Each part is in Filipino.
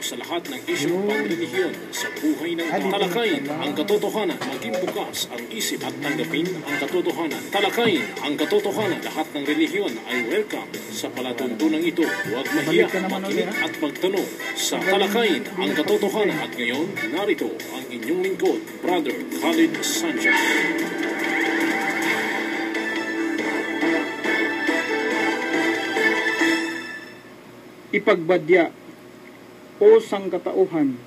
sa lahat ng isyong panrelihiyon sa buhay ng talakayin ang katotohanan, maging bukas ang isip at tanggapin ang katotohanan. Talakayin ang katotohanan, lahat ng relihiyon ay welcome sa palatuntunang ito. Huwag mahiya, makinig at magtanong sa Talakayin ang katotohanan. At ngayon, narito ang inyong lingkod, Brother Khalid Sanchez. Ipagbadya o sangkatauhan,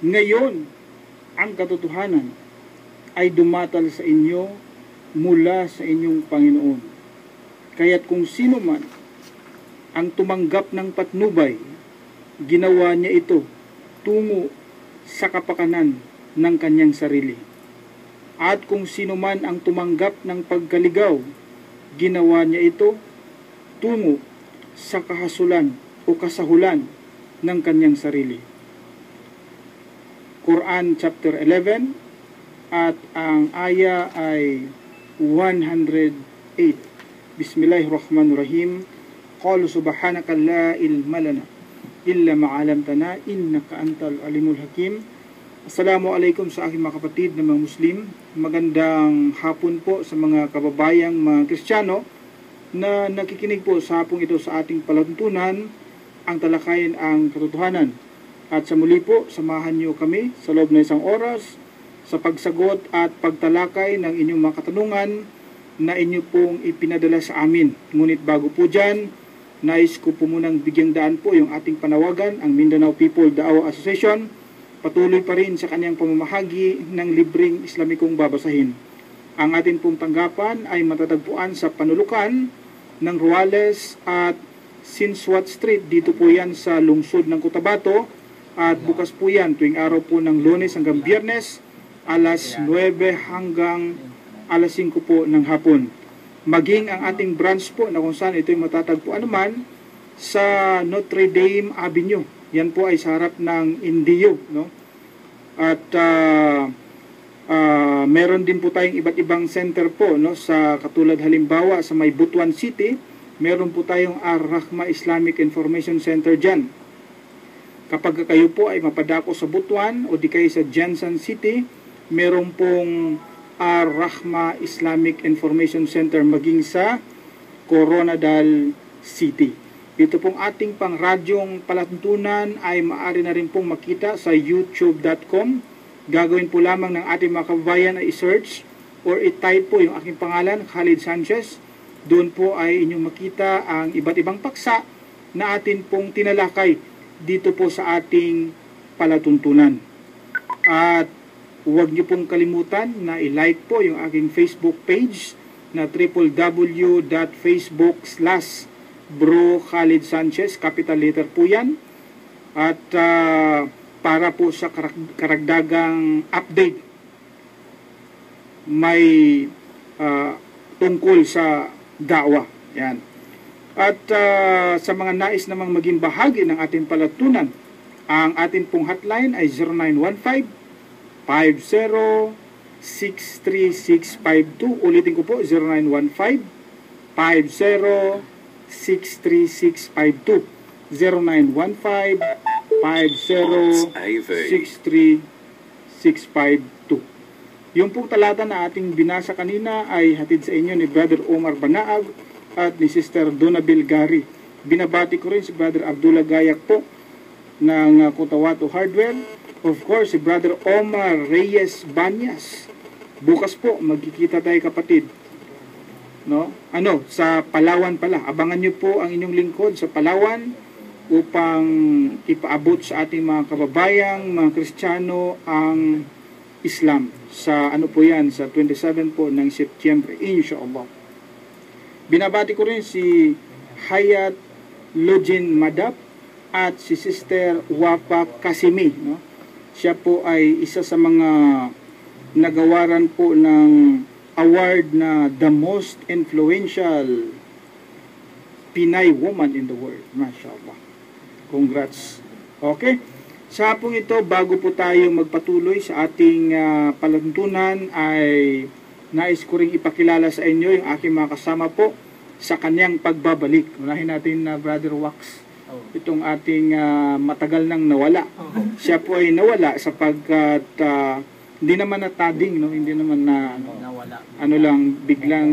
ngayon ang katotohanan ay dumatal sa inyo mula sa inyong Panginoon. Kaya't kung sino man ang tumanggap ng patnubay, ginawa niya ito tungo sa kapakanan ng kanyang sarili. At kung sino man ang tumanggap ng pagkaligaw, ginawa niya ito tungo sa kahasulan o kasahulan ng kanyang sarili. Quran chapter 11 at ang aya ay 108. Bismillahirrahmanirrahim. Qalu subhanaka la ilma lana illa ma 'allamtana innaka antal alimul hakim. Assalamualaikum sa aking mga kapatid na mga Muslim. Magandang hapon po sa mga kababayang mga Kristiyano na nakikinig po sa hapong ito sa ating palatuntunan, ang talakayin ang katotohanan. At sa muli po, samahan niyo kami sa loob ng isang oras sa pagsagot at pagtalakay ng inyong mga katanungan na inyo pong ipinadala sa amin. Ngunit bago po dyan, nais ko po munang bigyang daan po yung ating panawagan, ang Mindanao People Daawa Association. Patuloy pa rin sa kanyang pamamahagi ng libreng Islamikong babasahin. Ang atin pong tanggapan ay matatagpuan sa Panulukan ng Ruales at Sinswat Street. Dito po yan sa lungsod ng Cotabato. At bukas po yan tuwing araw po ng Lunes hanggang Biyernes, alas 9 hanggang alas 5 po ng hapon. Maging ang ating branch po na kung saan ito yung matatagpuan naman sa Notre Dame Avenue. Yan po ay sa harap ng Indio, no? At meron din po tayong iba't ibang center po, no? Sa katulad halimbawa sa may Butuan City, meron po tayong Ar-Rahma Islamic Information Center dyan. Kapag kayo po ay mapadako sa Butuan o di kayo sa Jensen City, meron pong Ar-Rahma Islamic Information Center maging sa Coronadal City. Ito pong ating pang-radyong palatuntunan ay maaari na rin pong makita sa youtube.com. Gagawin po lamang ng ating mga kababayan ay i-search or i-type po yung aking pangalan, Khalid Sanchez. Doon po ay inyong makita ang iba't ibang paksa na atin pong tinalakay dito po sa ating palatuntunan. At huwag niyo pong kalimutan na i-like po yung aking Facebook page na www.facebook.com/Bro Khalid Sanchez, capital letter po yan. At para po sa karagdagang update, may tungkol sa da'wa. Yan. At sa mga nais namang maging bahagi ng ating palatuntunan, ang ating pong hotline ay 0915-50-63652. Ulitin ko po, 0915-50-63652. 0915-50-63652. Yung pong talata na ating binasa kanina ay hatid sa inyo ni Brother Omar Banaag at ni Sister Donabel Gari. Binabati ko rin si Brother Abdullah Gayak po ng Cotabato Hardware. Of course, si Brother Omar Reyes Banyas. Bukas po, magkikita tayo kapatid. No? Sa Palawan pala. Abangan nyo po ang inyong lingkod sa Palawan upang ipaabot sa ating mga kababayang, mga Kristiyano ang Islam. Sa po yan, sa 27 po ng Setyembre, inshallah. Binabati ko rin si Hayat Lojin Madap at si Sister Wapa Kasimi. No? Siya po ay isa sa mga nagawaran po ng award na the most influential Pinay woman in the world. Mashallah. Congrats. Okay. Sa hapong ito, bago po tayo magpatuloy sa ating palatuntunan, ay nais ko ring ipakilala sa inyo yung aking mga kasama po sa kanyang pagbabalik. Unahin natin na Brother Wax. itong ating matagal nang nawala. Siya po ay nawala sapagkat hindi naman natading, no? Hindi naman na ano lang biglang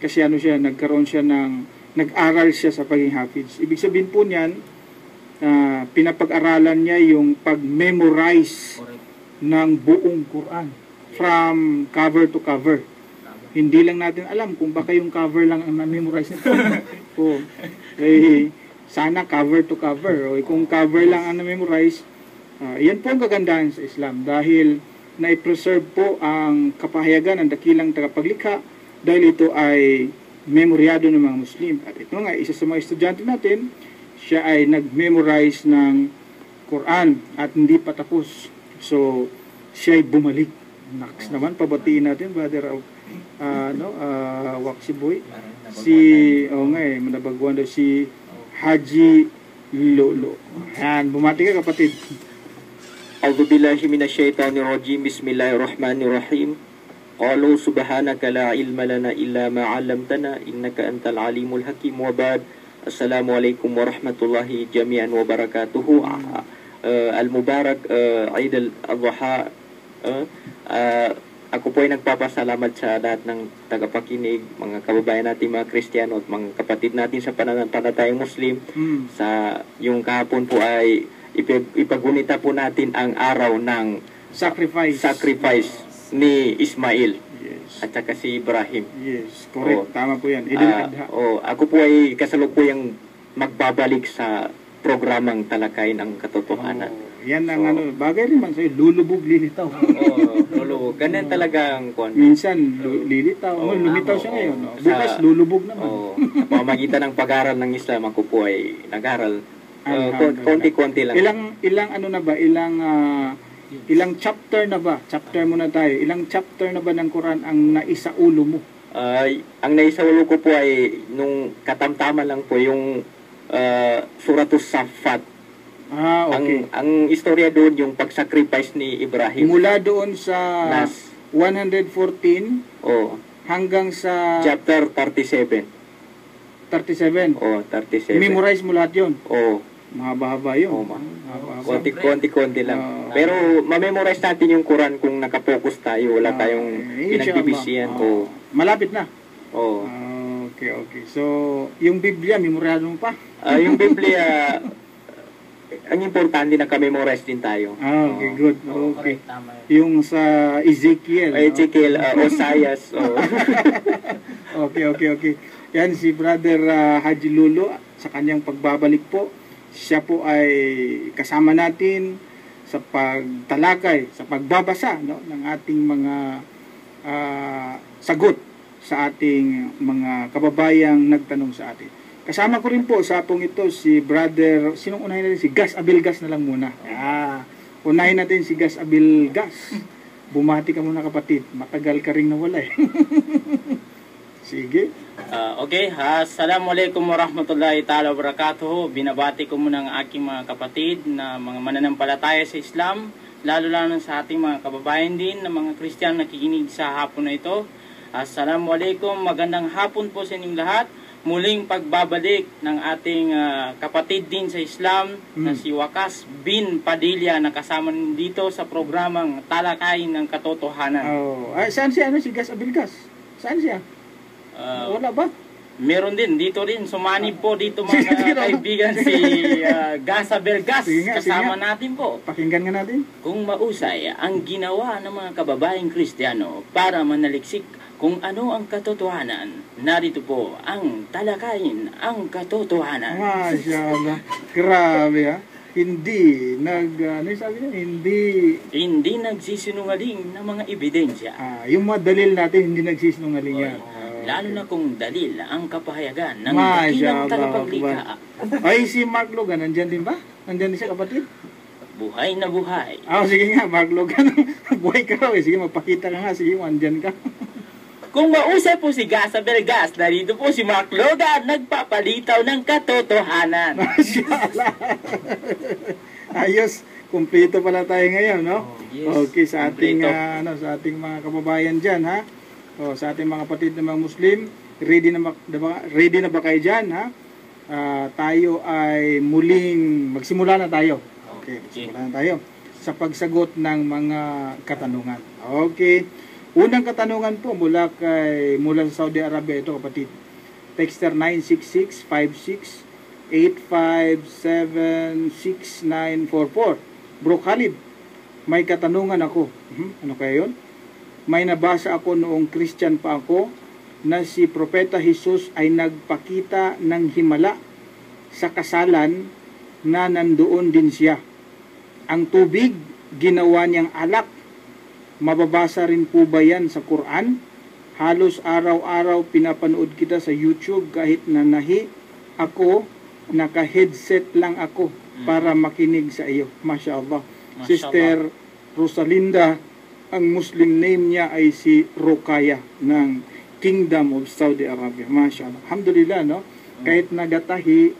kasi ano siya, nagkaroon siya ng nag-aral siya sa pagiging hafiz. Ibig sabihin po niyan, pinapag-aralan niya yung pag-memorize ng buong Quran from cover to cover. Hindi lang natin alam kung baka yung cover lang ang na-memorize nito. Sana cover to cover. O kung cover lang ang na-memorize, yan po ang kagandahan sa Islam dahil na-preserve po ang kapahayagan ng dakilang tagapaglikha dahil ito ay memoryado ng mga Muslim. At ito nga, isa sa mga estudyante natin, siya ay nag-memorize ng Quran at hindi pa tapos. So, siya ay bumalik. Next naman, pabatiin natin, Brother Waksi Boy. Manabagwan daw si Haji Lolo. Yan, bumati ka kapatid. A'udhu billahi minasyaitanir rajim. Bismillahirrahmanirrahim. Qalu subhanaka la ilma lana illa ma 'allamtana innaka antal alimul hakim. Wa ba'd. Assalamualaikum warahmatullahi jami'an wa barakatuhu. Al-Mubarak Eid al-Adha. Ako po ay nagpapasalamat sa lahat ng tagapakinig, mga kababayan natin, mga Kristiyano at mga kapatid natin sa pananampalatayang Muslim. Sa yung kahapon po ay ipagunita po natin ang araw ng sacrifice ni Ismail at saka si Ibrahim. Yes, correct. Tama po yan. Ako po ay kasalukuyang magbabalik sa programang Talakayin ang Katotohanan. Yan ang bagay rin man sa'yo, lulubog, lilitaw. Lulubog. Ganyan talaga ang minsan lilitaw. Lumitaw siya ngayon. Bukas, lulubog naman. Sa pamamagitan ng pag-aral ng Islam, ako po ay nag-aral. Konti-konti lang. Ilang chapter na ba? Chapter muna tayo. Ilang chapter na ba ng Quran ang naisaulo mo? Ang naisaulo ko po ay nung katamtaman lang po yung Suratus Saffat. Okay. Ang istorya doon yung pag-sacrifice ni Ibrahim. Mula doon sa 114 hanggang sa chapter 37. 37? 37. Memorize mo lahat yun? Mahaba-haba yun. Konti-konti lang. Pero ma-memorize natin yung Quran kung nakapokus tayo. Wala tayong pinagbibisiyan. Malapit na? Okay. So, yung Biblia, memorado mo pa? Yung Biblia, ang importante na ka-memorize din tayo. Okay, good. Okay. Yung sa Ezekiel. Osias. Okay. Yan si Brother Haji Lolo sa kanyang pagbabalik po. Siya po ay kasama natin sa pagtalakay, sa pagbabasa ng ating mga sagot sa ating mga kababayang nagtanong sa atin. Kasama ko rin po sa atong ito si Brother, sinong unahin natin? Si Gas Abilgas na lang muna. Unahin natin si Gas Abilgas. Bumati ka muna kapatid. Matagal ka rin nawala eh. Sige. Okay, assalamualaikum warahmatullahi ta'ala wabarakatuh. Binabati ko muna ang aking mga kapatid na mga mananampalataya sa Islam, lalo sa ating mga kababayan din na mga Kristiyano nakikinig sa hapon na ito. Assalamualaikum, magandang hapon po sa inyong lahat. Muling pagbabalik ng ating kapatid din sa Islam na si Wakas bin Padilla na kasama dito sa programang Talakayin ng Katotohanan. Saan siya? Si Gas Abilgas? Saan siya? Wala ba? Meron din, dito rin. Sumanib po dito mga kaibigan si Gas Abilgas. Kasama natin po. Pakinggan nga natin. Kung mausay ang ginawa ng mga kababaeng Kristiyano para manaliksik kung ano ang katotohanan, narito po ang Talakayin ang Katotohanan. Masyaallah. Grabe ha. Hindi hindi nagsisinungaling ng mga ebidensya. Yung mga dalil natin hindi nagsisinungaling yan. Lalo na kung dalil ang kapahayagan ng dakilang tagapaglikha. Ay, si Mark Logan, nandyan din ba? Nandyan din siya kapatid? Buhay na buhay. Sige nga, Mark Logan. Buhay ka raw eh. Sige, magpakita ka nga. Sige, nandyan ka. Kung mausay po si Gas Abilgas, narito po si Mark Logan, nagpapalitaw ng katotohanan. Masyaallah. Ayos, kumpleto pala tayo ngayon, no? Yes. Okay, sa ating sa ating mga kababayan diyan, ha? Sa ating mga kapatid na mga Muslim, ready na ba kayo diyan, ha? tayo ay muling magsimula na tayo. Okay, magsimula na tayo sa pagsagot ng mga katanungan. Okay. Unang katanungan po mula sa Saudi Arabia, ito kapatid. Texter 966-568576944. Bro Khalid, may katanungan ako. Ano kaya yun? May nabasa ako noong Christian pa ako na si Propeta Jesus ay nagpakita ng himala sa kasalan na nandoon din siya. Ang tubig, ginawa niyang alak. Mababasa rin po ba yan sa Quran? Halos araw-araw pinapanood kita sa YouTube kahit nanahi ako, naka-headset lang ako para makinig sa iyo. Masya Allah. Sister Rosalinda, ang Muslim name niya ay si Rokaya ng Kingdom of Saudi Arabia. Masya Allah. Alhamdulillah, no? Kahit nagtahi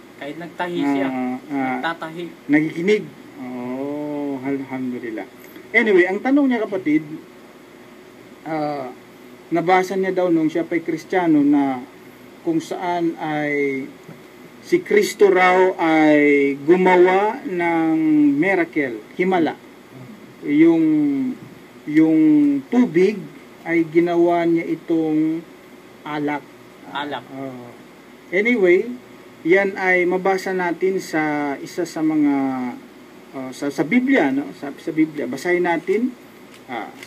siya, nagtatahi. Nakikinig. Oh, alhamdulillah. Anyway, ang tanong niya kapatid, nabasa niya daw nung siya pa'y Kristiyano na kung saan ay si Kristo raw ay gumawa ng miracle, himala. Yung tubig ay ginawa niya itong alak. Anyway, yan ay mabasa natin sa isa sa mga sa Biblia, no? Sa Biblia. Basahin natin.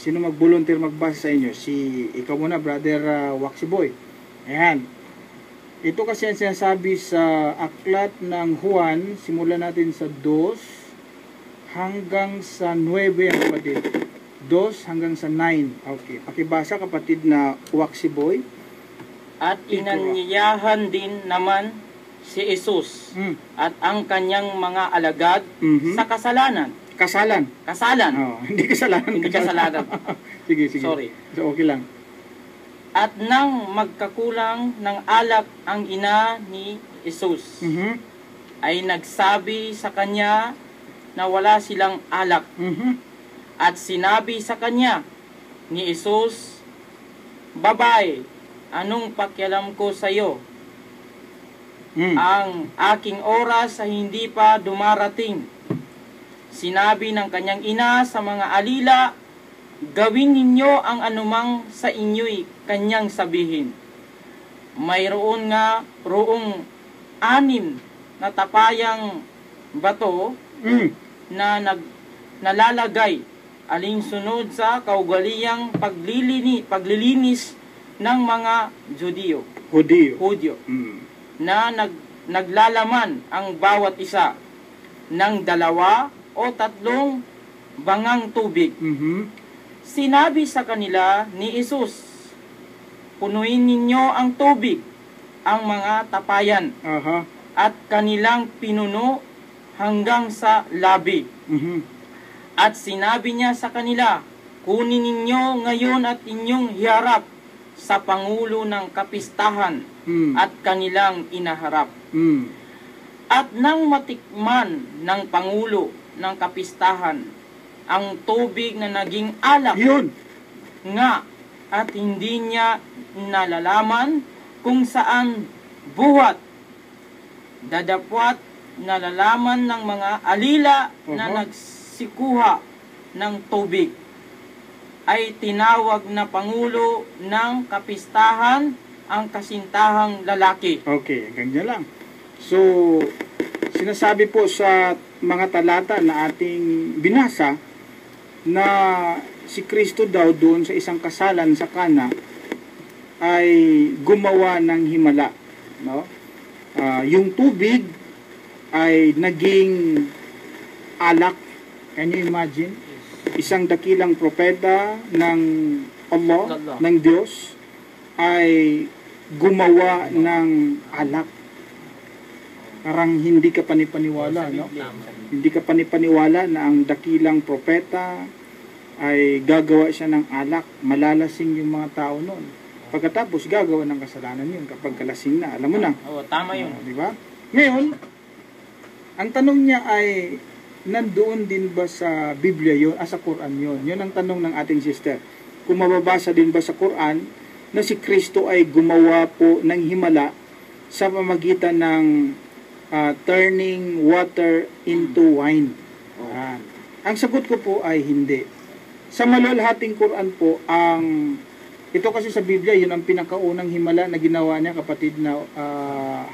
Sino mag-volunteer magbasa sa inyo? Ikaw muna, Brother Waxy Boy. Ayan. Ito kasi ang sinasabi sa aklat ng Juan, simulan natin sa 2 hanggang sa 9 ang kapatid. 2 hanggang sa 9. Okay. Pakibasa kapatid na Waxy Boy. At inanyayahan din naman si Jesus at ang kanyang mga alagad sa kasalanan. Kasalan. Kasalan. Hindi kasalanan. Hindi kasalanan. Sige. Sorry. So, okay lang. At nang magkakulang ng alak ang ina ni Jesus, ay nagsabi sa kanya na wala silang alak. At sinabi sa kanya ni Jesus, "Babae, anong pakialam ko sa iyo? Ang aking oras ay hindi pa dumarating." Sinabi ng kanyang ina sa mga alila, "Gawin ninyo ang anumang sa inyo'y kanyang sabihin." Mayroon nga roong 6 na tapayang bato na nalalagay alinsunod sa kaugaliang paglilinis ng mga Hudyo na naglalaman ang bawat isa ng 2 o 3 bangang tubig. Sinabi sa kanila ni Jesus, "Punuin ninyo ang tubig ang mga tapayan." At kanilang pinuno hanggang sa labi. At sinabi niya sa kanila, "Kunin ninyo ngayon at inyong hiharap sa pangulo ng kapistahan." At kanilang inaharap. At nang matikman ng pangulo ng kapistahan ang tubig na naging alak nga, at hindi niya nalalaman kung saan buhat, dadapwat nalalaman ng mga alila na nagsikuha ng tubig, ay tinawag na pangulo ng kapistahan ang kasintahang lalaki. Okay, ganyan lang. So, sinasabi po sa mga talata na ating binasa na si Kristo daw doon sa isang kasalan sa Kana ay gumawa ng himala, no? Yung tubig ay naging alak. Can you imagine? Isang dakilang propeta ng Allah, ng Diyos, ay gumawa ng alak. Parang hindi ka panipaniwala, no? Hindi ka panipaniwala na ang dakilang propeta ay gagawa siya ng alak. Malalasing yung mga tao noon. Pagkatapos gagawa ng kasalanan yun kapag kalasing na. Alam mo na. Tama yun. Di ba? Ngayon, ang tanong niya ay, nandoon din ba sa Biblia yun? Sa Quran yun? Yun ang tanong ng ating sister. Kung mababasa din ba sa Quran na si Kristo ay gumawa po ng himala sa pamagitan ng turning water into wine? Ang sagot ko po ay hindi. Sa maluwalhating Quran po, ito kasi sa Biblia, yun ang pinakaunang himala na ginawa niya, kapatid na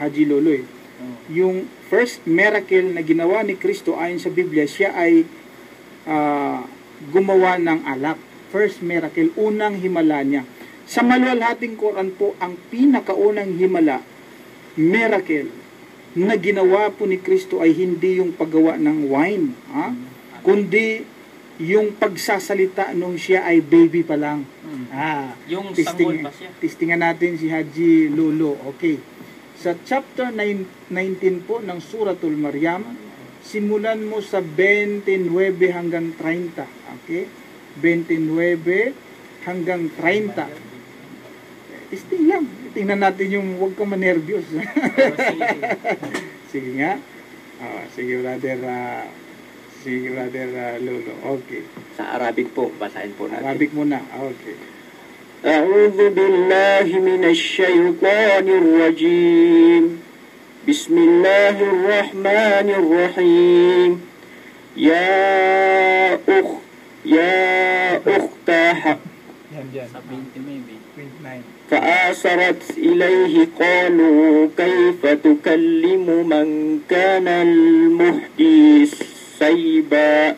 Haji Lolo. Yung first miracle na ginawa ni Kristo ayon sa Biblia, siya ay gumawa ng alak. First miracle, unang himala niya. Sa maluwalhating Quran po, ang pinakaunang himala, miracle, na ginawa po ni Kristo ay hindi yung paggawa ng wine, kundi yung pagsasalita nung siya ay baby pa lang. Yung sanggol pa siya. Testingan natin si Haji Lolo. Okay. Sa chapter 19 po ng Suratul Maryam, simulan mo sa 29 hanggang 30. Okay? 29 hanggang 30. Testing lang. Tingnan natin yung huwag kang manervyos. Sige nga. Sige, brother Lolo. Okay. Sa Arabic po, basahin po natin. Arabic muna. Okay. أعوذ بالله من الشيطان الرجيم بسم الله الرحمن الرحيم يا أخت Sa 20 maybe. 29. فآسرت إليه قالوا كيف تكلم من كان المهدي سيبا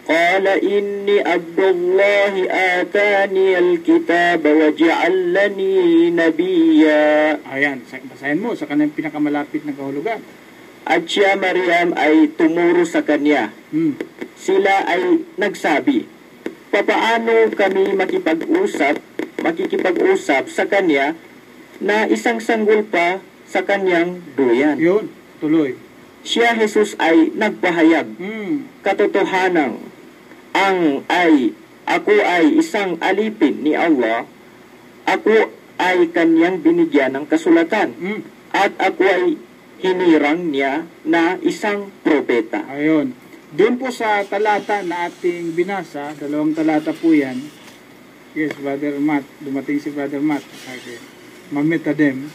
قال إني عبد الله آتاني الكتاب وجعلني نبيا. Ayan, basahin mo sa kanyang pinakamalapit na kahulugan. At siya, Maryam, ay tumuro sa kanya. Sila ay nagsabi, papaano kami makikipag-usap sa kanya na isang sanggol pa sa kanyang duyan. Yun, tuloy. Siya, Jesus, ay nagpahayag, katotohanan, ako ay isang alipin ni Allah, ako ay kanyang binigyan ng kasulatan, at ako ay hinirang niya na isang propeta. Ayun. Doon po sa talata na ating binasa, 2 talata po yan. Yes, Brother Matt. Dumating si Brother Matt. Okay. Mametadem.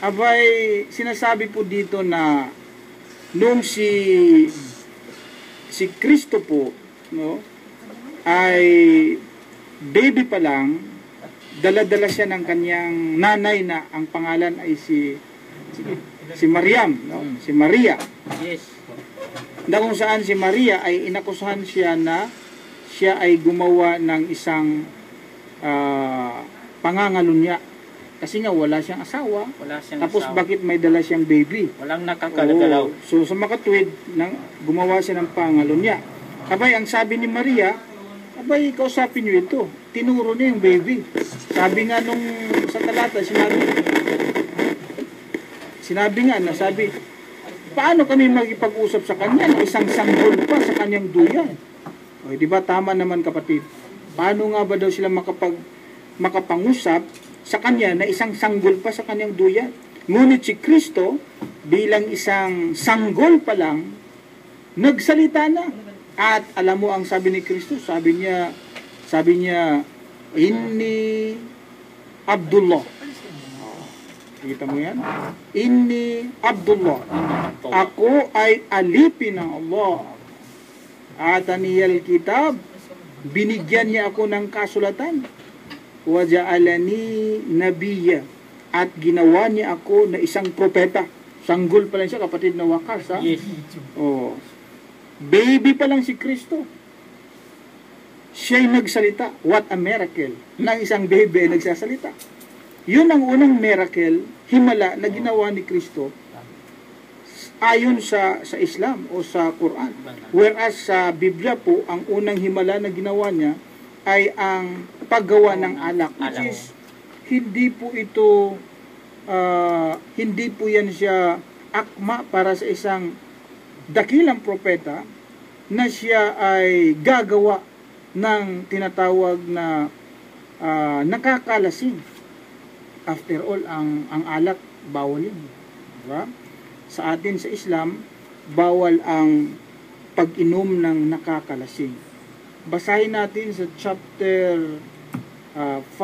Abay, sinasabi po dito na nung si Kristo po, no, ay baby pa lang, dala-dala siya ng kanyang nanay na ang pangalan ay si Maryam, no? Si Maria. Yes. Na kung saan si Maria ay inakusahan siya na siya ay gumawa ng isang pangangalunya. Kasi nga wala siyang asawa. Tapos bakit may dala siyang baby? Walang nakakalagalaw. So sa makatwid, gumawa siya ng pangalunya. Abay, ang sabi ni Maria, abay, kausapin niyo ito. Tinuro niya yung baby. Sabi nga nung sa talata, sinabi nga na paano kami magipag-usap sa kanya na isang sanggol pa sa kanyang duyan? O, di ba tama naman, kapatid? Paano nga ba daw sila makapangusap sa kanya na isang sanggol pa sa kanyang duyan? Ngunit si Kristo, bilang isang sanggol pa lang, nagsalita na. At alam mo ang sabi ni Kristo, sabi niya, Inni Abdullah. Kita mo yan? Inni Abdullah. Ako ay alipin ng Allah. Ataniyal kitab. Binigyan niya ako ng kasulatan. Waja'alani nabiyya. At ginawa niya ako na isang propeta. Sanggol pa lang siya, kapatid na wakas, ha? Yes. Oh. Baby pa lang si Kristo. Siya'y nagsalita. What a miracle. Nang isang baby ay nagsasalita. Yun ang unang miracle, himala na ginawa ni Kristo ayon sa Islam o sa Quran. Whereas sa Biblia po, ang unang himala na ginawa niya ay ang paggawa ng alak. Which is, hindi po yan siya akma para sa isang dakilang propeta na siya ay gagawa ng tinatawag na nakakalasing. After all, ang alak, bawal yun. Diba? Sa atin sa Islam, bawal ang pag-inom ng nakakalasing. Basahin natin sa chapter 5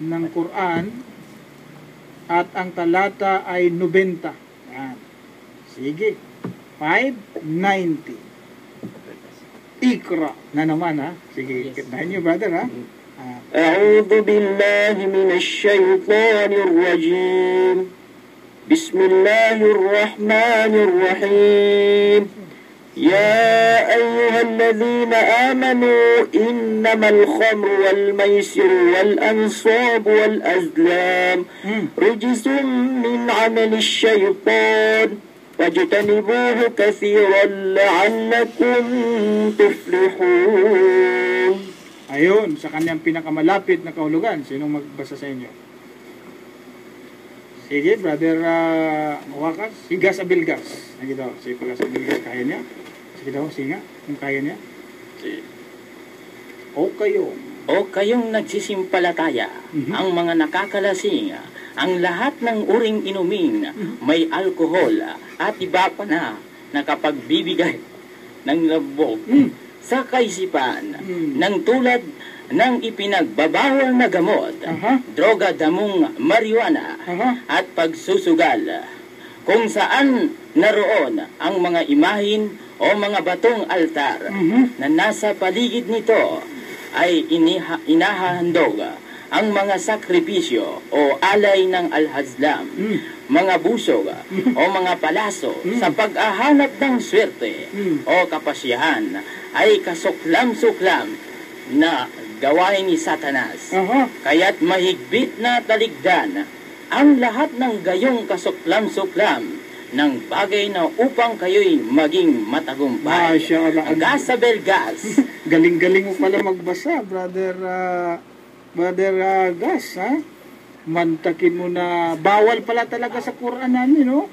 ng Quran at ang talata ay 90. Yan. Sige. 590. Ikra na naman, ha? Sige, kitnahin niyo, brother, ha? أعوذ بالله من الشيطان الرجيم بسم الله الرحمن الرحيم يا أيها الذين آمنوا إنما الخمر والميسر والأنصاب والأزلام رجس من عمل الشيطان فاجتنبوه كثيرا لعلكم تفلحون. Ayun, sa kanyang pinakamalapit na kahulugan. Sinong magbasa sa inyo? Sige, brother Wakas. Higas Abilgas. Sige daw, si Higas Abilgas, kaya niya? Sige daw, singa, kung kaya niya. Sige. O kayong nagsisimpalataya, ang mga nakakalasing, ang lahat ng uring inumin, may alkohol, at iba pa na nakapagbibigay ng labog sa kaisipan ng tulad ng ipinagbabawal na gamot, droga, damong marijuana, at pagsusugal, kung saan naroon ang mga imahin o mga batong altar na nasa paligid nito ay inahahandog ang mga sakripisyo o alay ng alhazlam, mga busog o mga palaso sa pag-ahanap ng swerte o kapasyahan ay kasuklam-suklam na gawain ni Satanas. Kaya't mahigpit na taligdan ang lahat ng gayong kasuklam-suklam ng bagay na upang kayo'y maging matagumpay. Gas sa Belgas. Galing-galing mo pala magbasa, brother Gas, ha? Mantakin mo na bawal pala talaga sa Quran namin, no?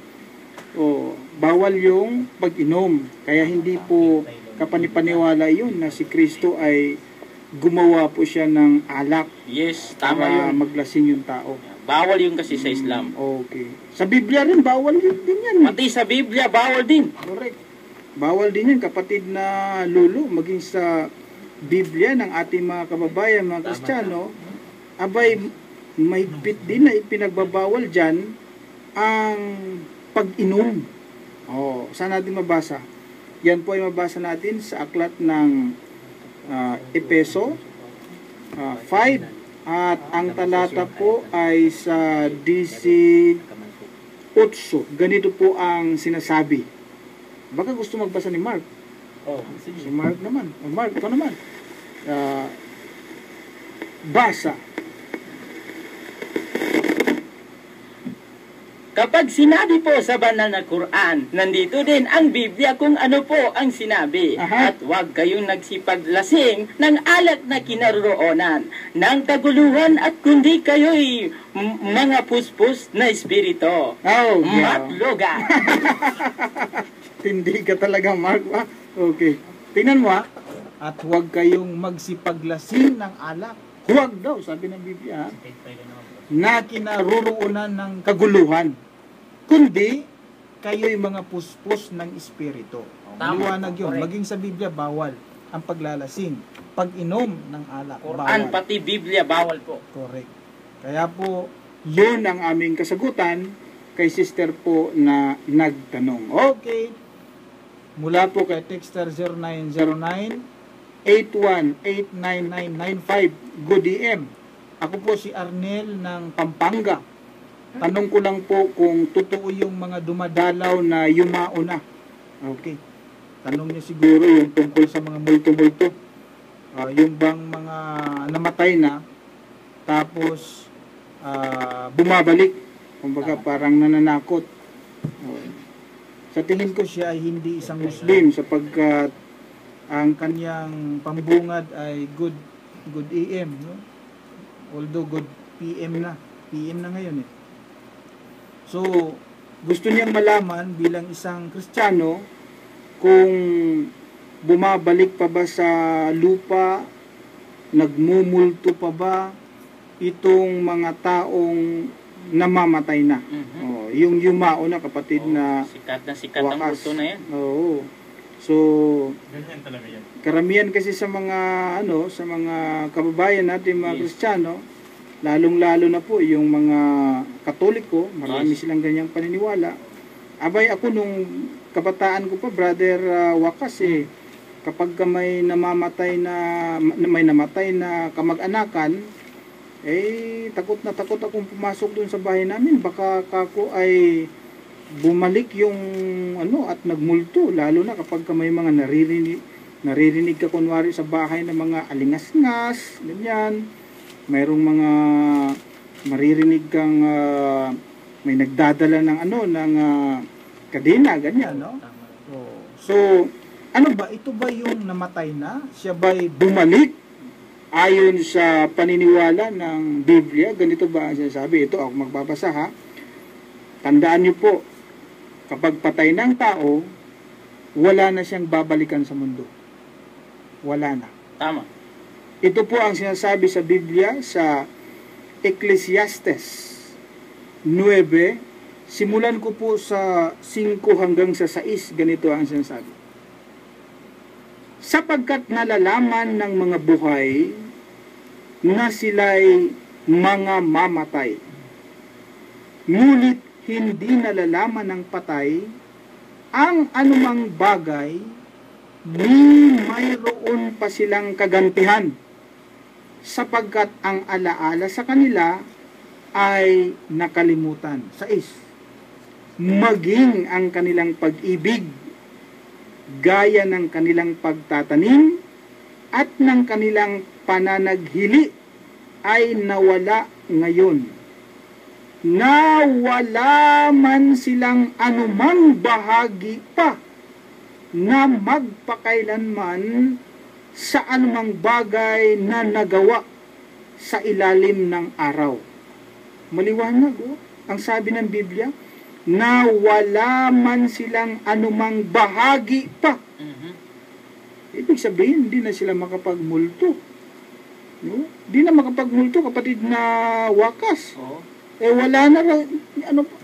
O, bawal yung pag-inom. Kaya hindi po kapanipaniwala yun na si Kristo ay gumawa po siya ng alak. Yes, tama para yun. maglasing yung tao. Bawal yun kasi sa Islam. Okay. Sa Biblia rin, bawal din yan. Pati sa Biblia, bawal din. Correct. Bawal din yan, kapatid na lolo, maging sa Biblia ng ating mga kababayan, mga Kristiyano, abay, mahigpit din na ipinagbabawal dyan ang pag-inom. Saan natin mabasa? Yan po ay mabasa natin sa aklat ng Epeso 5 at ang talata po ay sa 18. Ganito po ang sinasabi. Baka gusto magbasa ni Mark. Si Mark naman. Mark, ito naman. Basa. Kapag sinabi po sa banal na Quran, nandito din ang Biblia kung ano po ang sinabi. At huwag kayong nagsipaglasing ng alak na kinaroroonan ng kaguluhan at kundi kayo'y mga puspos na espirito. Matloga. Hindi ka talaga, Mark. Okay. Tingnan mo, at huwag kayong magsipaglasing ng alak. Huwag daw, sabi ng Biblia, na kinaroroonan ng kaguluhan, kundi kayo'y mga puspos ng espiritu. Maliwanag yun. Maging sa Biblia, bawal ang paglalasing, pag-inom ng alak. Quran, pati Biblia, bawal po. Correct. Kaya po, yun ang aming kasagutan kay sister po na nagtanong. Okay. Mula po kay Texter 0909-81899995. Good DM. Ako po si Arnel ng Pampanga. Tanong ko lang po kung totoo yung mga dumadalaw na yumao na. Okay. Tanong niya siguro yung tungkol sa mga multo-multo. Yung bang mga namatay na, tapos bumabalik. Kumbaga parang nananakot. Sa tingin ko siya ay hindi isang Muslim sapagkat ang kanyang pambungad ay good AM, no? Although good PM na ngayon eh. So, gusto niyang malaman bilang isang Kristiyano kung bumabalik pa ba sa lupa, nagmumulto pa ba itong mga taong namamatay na. Yung yumao na, kapatid na sikat ang multo na yan. So, karamihan kasi sa mga sa mga kababayan natin, mga Kristiyano, lalong-lalo na po yung mga Katoliko, marami silang ganyang paniniwala, Abay ako nung kabataan ko pa, Brother Wakas kapag may namatay na kamag-anakan, takot na takot akong pumasok dun sa bahay namin. Baka ako ay bumalik yung at nagmulto, lalo na kapag may mga naririnig ka kunwari sa bahay ng mga alingas-ngas, ganyan. Mayroong mga maririnig kang may nagdadala ng kadena, ganyan, no? So, ito ba yung namatay na? Siya ba'y bumalik? Ayon sa paniniwala ng Biblia, ganito ba ang sinasabi? Ito, ako magbabasa, ha? Tandaan niyo po, kapag patay ng tao, wala na siyang babalikan sa mundo. Wala na. Tama. Ito po ang sinasabi sa Biblia sa Ecclesiastes 9, simulan ko po sa 5 hanggang sa 6, ganito ang sinasabi. Sapagkat nalalaman ng mga buhay na sila'y mga mamatay, ngunit hindi nalalaman ng patay ang anumang bagay ni mayroon pa silang kagantihan, sapagkat ang alaala sa kanila ay nakalimutan. 6. Maging ang kanilang pag-ibig gaya ng kanilang pagtatanim at ng kanilang pananaghili ay nawala ngayon, na wala man silang anumang bahagi pa na magpakailanman sa anumang bagay na nagawa sa ilalim ng araw. Maliwanag, ang sabi ng Biblia, na wala man silang anumang bahagi pa. Ibig sabihin, hindi na sila makapagmulto. No? Hindi na makapagmulto, kapatid na Wakas. Wala na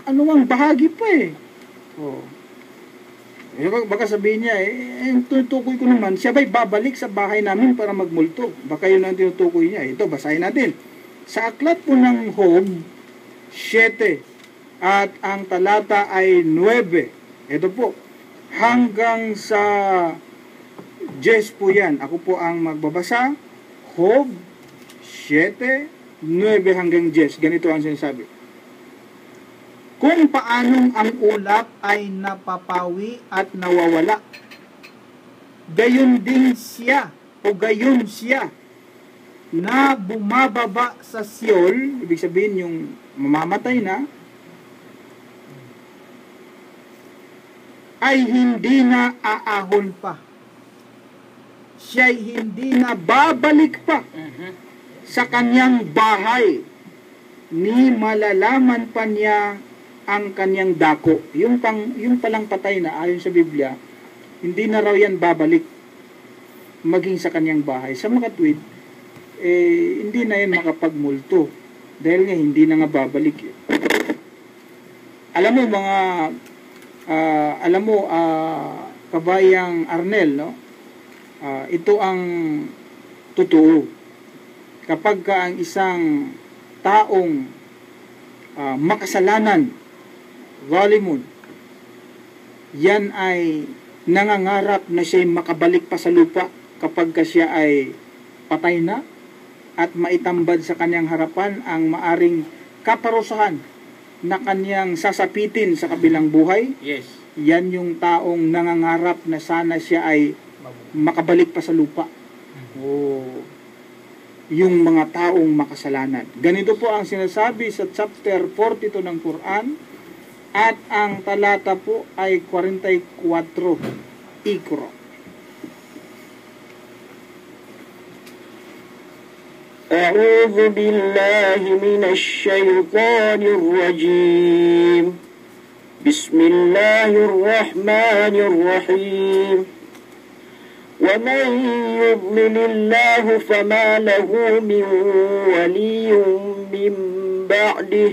anumang bahagi pa baka sabihin niya, tutukoy ko naman, siya ba'y babalik sa bahay namin para magmulto? Baka yun ang tinutukoy niya. Ito, basahin natin. Sa aklat po ng Job 7, at ang talata ay 9. Ito po, hanggang sa 10 po yan. Ako po ang magbabasa. Job 7, 9 hanggang 10. Ganito ang sinasabi. Kung paanong ang ulap ay napapawi at nawawala, gayon din siya o gayon siya na bumababa sa Seol, ibig sabihin yung mamamatay na, ay hindi na aahon pa. Siya'y hindi na babalik pa sa kanyang bahay, ni malalaman pa niya ang kanyang dako. Yung palang patay na, ayon sa Biblia, hindi na raw yan babalik maging sa kanyang bahay. Sa mga tweet, hindi na yan makapagmulto dahil nga hindi na nga babalik. Alam mo kabayang Arnel, no? Ito ang totoo. Kapag ang isang taong makasalanan, zalimun, yan ay nangangarap na siya'y makabalik pa sa lupa kapag siya ay patay na at maitambad sa kanyang harapan ang maaring kaparusahan na kanyang sasapitin sa kabilang buhay. Yes. Yan yung taong nangangarap na sana siya ay makabalik pa sa lupa. Yung mga taong makasalanan. Ganito po ang sinasabi sa chapter 42 ng Quran, at ang talata po ay 44. Iqra. أعوذ بالله من الشيطان الرجيم بسم الله الرحمن الرحيم ومن يضلل الله فما له من ولي من بعده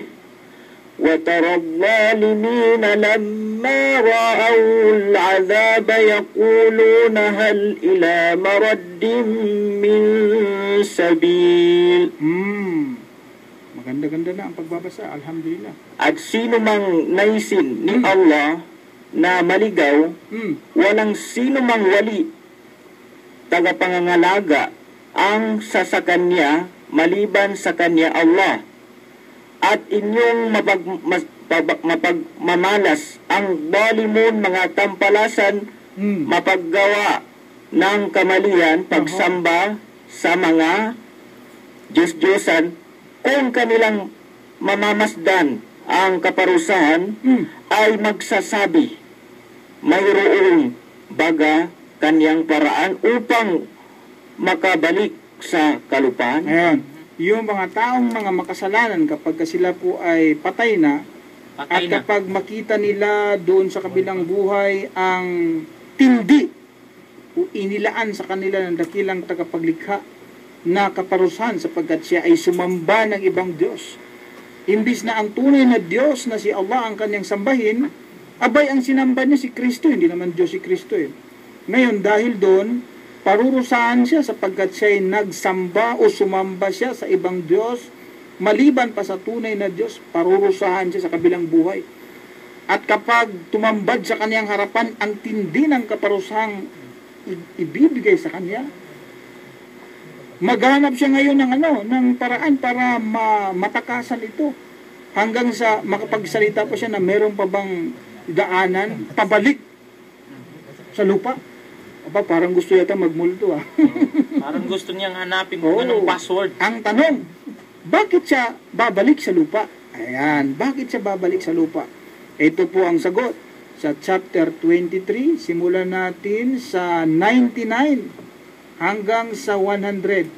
وترى الظالمين لما رأوا العذاب يقولون هل إلى مرد من سبيل. Maganda-ganda na ang pagbabasa. Alhamdulillah. At sino mang naisin ni Allah na maligaw, walang sino mang wali, tagapangangalaga ang sa kanya maliban sa kanya Allah. At inyong mapagmamalas ang balimun mga tampalasan, mapaggawa ng kamalian, pagsamba sa mga Diyos-Diyosan, kung kanilang mamamasdan ang kaparusahan, ay magsasabi, mayroong baga kanyang paraan upang makabalik sa kalupaan. Ayan. Yung mga taong mga makasalanan, kapag sila po ay patay na, at kapag makita nila doon sa kabilang buhay ang tindi o inilaan sa kanila ng dakilang tagapaglikha na kaparusahan sapagkat siya ay sumamba ng ibang Diyos. Imbis na ang tunay na Diyos na si Allah ang kanyang sambahin, abay ang sinamba niya si Kristo, hindi naman Diyos si Kristo eh. Ngayon dahil doon, parurusahan siya sapagkat siya ay nagsamba o sumamba siya sa ibang Diyos, maliban pa sa tunay na Diyos, parurusahan siya sa kabilang buhay. At kapag tumambad sa kanyang harapan, ang tindi ng kaparusahang ibibigay sa kanya, maghanap siya ngayon ng paraan para matakasan ito. Hanggang sa makapagsalita pa siya na meron pa bang daanan, pabalik sa lupa. Aba, parang gusto yata magmulto Parang gusto niyang hanapin kung anong password. Ang tanong, bakit siya babalik sa lupa? Ayan, bakit siya babalik sa lupa? Ito po ang sagot. Sa chapter 23, simulan natin sa 99 hanggang sa 100.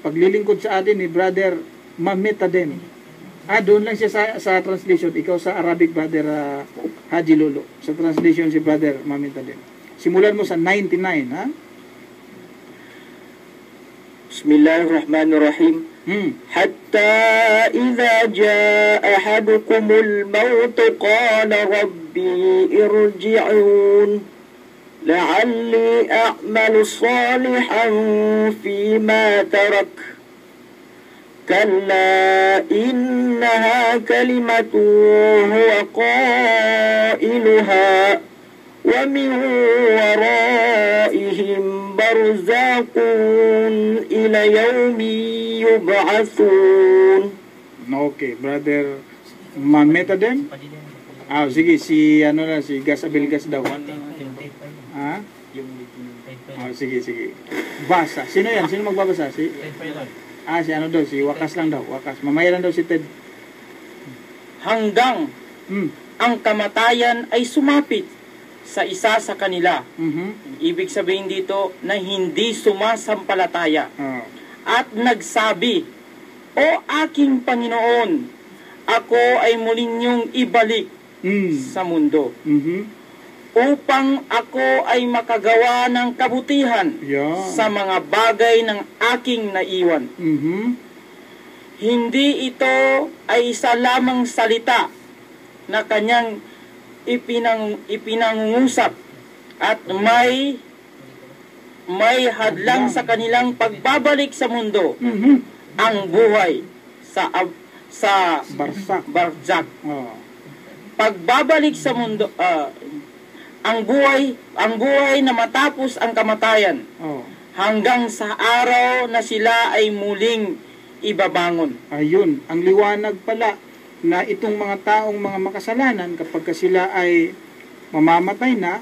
Paglilingkod sa atin ni Brother Mametadem. Doon lang siya sa translation. Ikaw sa Arabic, Brother Haji Lolo. Sa translation si Brother Mametadem. Simulan mo sa 99, ha? Bismillahirrahmanirrahim. Hatta idza jaa ahadukumul maut qala rabbi irji'un لعلي أعمل صالحا فيما ترك كلا إنها كلمة هو قائلها ومن ورائهم برزاق إلى يوم يبعثون. Okay, Brother Mametadem. Sige, si Gas Abilgas daw. Sige. Basa. Sino yan? Sino magbabasa? Si Wakas lang daw. Wakas. Mamaya lang daw si Ted. Hanggang ang kamatayan ay sumapit sa isa sa kanila. Ibig sabihin dito na hindi sumasampalataya. At nagsabi, O aking Panginoon, ako ay muling niyong ibalik sa mundo. Upang ako ay makagawa ng kabutihan sa mga bagay ng aking naiwan. Hindi ito ay isa lamang salita na kanyang ipinangungusap at may hadlang sa kanilang pagbabalik sa mundo. Ang buhay sa Barzak. Pagbabalik sa mundo, ang buhay na matapos ang kamatayan, hanggang sa araw na sila ay muling ibabangon. Ayun, ang liwanag pala na itong mga taong mga makasalanan, kapag sila ay mamamatay na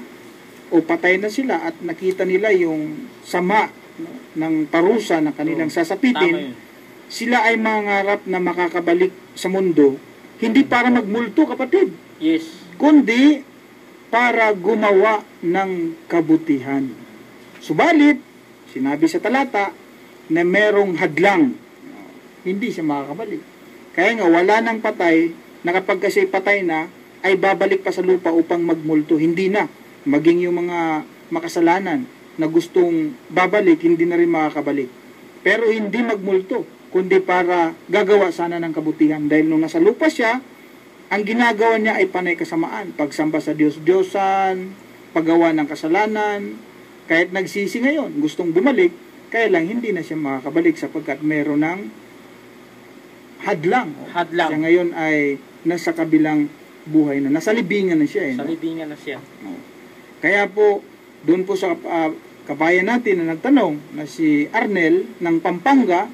o patay na sila at nakita nila yung sama ng parusa na kanilang sasapitin, sila ay mangarap na makakabalik sa mundo, hindi para magmulto, kapatid. Yes. Kundi para gumawa ng kabutihan. Subalit, sinabi sa talata na merong hadlang. Hindi siya makakabalik. Kaya nga, wala nang patay na kapag kasi patay na, ay babalik pa sa lupa upang magmulto. Hindi na. Maging yung mga makasalanan na gustong babalik, hindi na rin makakabalik. Pero hindi magmulto, kundi para gagawa sana ng kabutihan. Dahil nung nasa lupa siya, ang ginagawa niya ay panay kasamaan. Pagsamba sa Diyos-Diyosan, paggawa ng kasalanan. Kahit nagsisi ngayon, gustong bumalik, kaya lang hindi na siya makakabalik sapagkat meron ng hadlang. Siya ngayon ay nasa kabilang buhay na. Nasa libingan na siya. Sa libingan na siya. Kaya po, doon po sa kabayan natin na nagtanong na si Arnel ng Pampanga,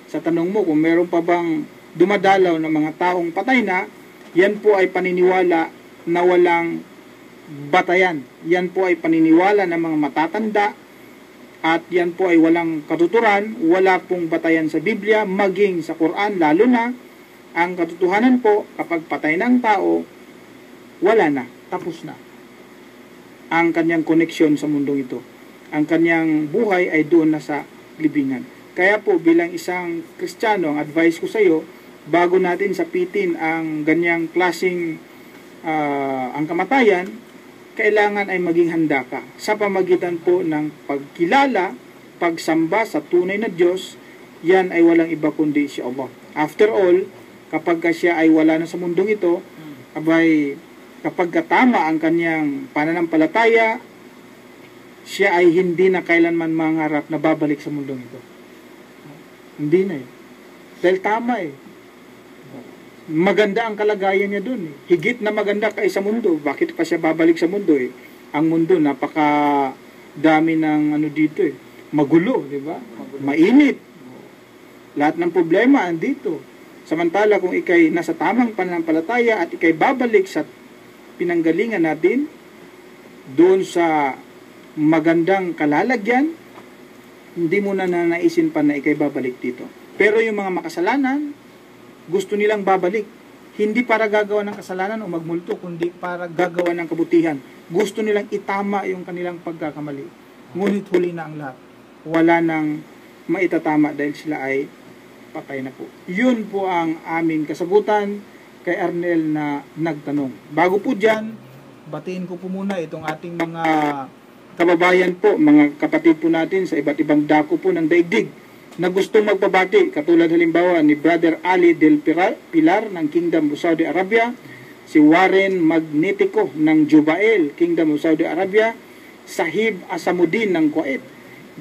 sa tanong mo kung meron pa bang dumadalaw ng mga taong patay na, yan po ay paniniwala na walang batayan. Yan po ay paniniwala ng mga matatanda at yan po ay walang katuturan, wala pong batayan sa Biblia, maging sa Quran, lalo na ang katotohanan po, kapag patay ng tao, wala na, tapos na ang kanyang koneksyon sa mundong ito. Ang kanyang buhay ay doon na sa libingan. Kaya po bilang isang Kristiyano, ang advice ko sa iyo, bago natin sapitin ang ganyang klaseng ang kamatayan, kailangan ay maging handa ka sa pamagitan po ng pagkilala, pagsamba sa tunay na Diyos. Yan ay walang iba kundi si Allah. After all, kapag siya ay wala na sa mundong ito, abay, kapag tama ang kanyang pananampalataya, siya ay hindi na kailanman mangarap na babalik sa mundong ito. Hindi na eh. Dahil tama eh. Maganda ang kalagayan niya doon eh. Higit na maganda kaysa mundo. Bakit pa siya babalik sa mundo eh? Ang mundo, napaka dami ng ano dito eh. Magulo, di ba? Mainit. Lahat ng problema andito. Samantala kung ikay nasa tamang pananampalataya at ikay babalik sa pinanggalingan natin, doon sa magandang kalalagyan, hindi mo na nanaisin pa na ikay babalik dito. Pero yung mga makasalanan, gusto nilang babalik. Hindi para gagawa ng kasalanan o magmulto, kundi para gagawa ng kabutihan. Gusto nilang itama yung kanilang pagkakamali. Ngunit huli na ang lahat. Wala nang maitatama dahil sila ay patay na po. Yun po ang aming kasagutan kay Arnel na nagtanong. Bago po dyan, batiin ko po muna itong ating mga kababayan po, mga kapatid po natin sa iba't ibang dako po ng daigdig na gustong magpabati, katulad halimbawa ni Brother Ali Del Pilar ng Kingdom of Saudi Arabia, si Warren Magnetico ng Jubail, Kingdom of Saudi Arabia, Sahib Asamuddin ng Kuwait,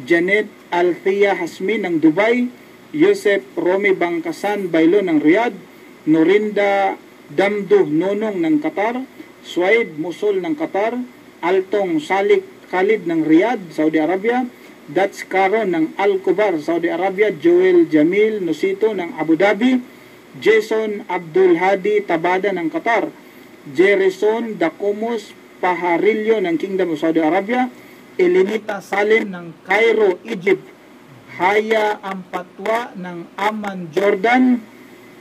Janet Althea Hasmin ng Dubai, Yosef Romy Bangkasan Bailo ng Riyadh, Norinda Damdu Nonong ng Qatar, Suaid Musul ng Qatar, Altong Salik Khalid ng Riyadh, Saudi Arabia, Dats Caro ng Al-Kubar, Saudi Arabia, Joel Jamil Nusito ng Abu Dhabi, Jason Abdul Hadi Tabada ng Qatar, Jerison Dacumus Paharillo ng Kingdom of Saudi Arabia, Elinita Salim ng Cairo, Egypt, Haya Ampatwa ng Amman, Jordan,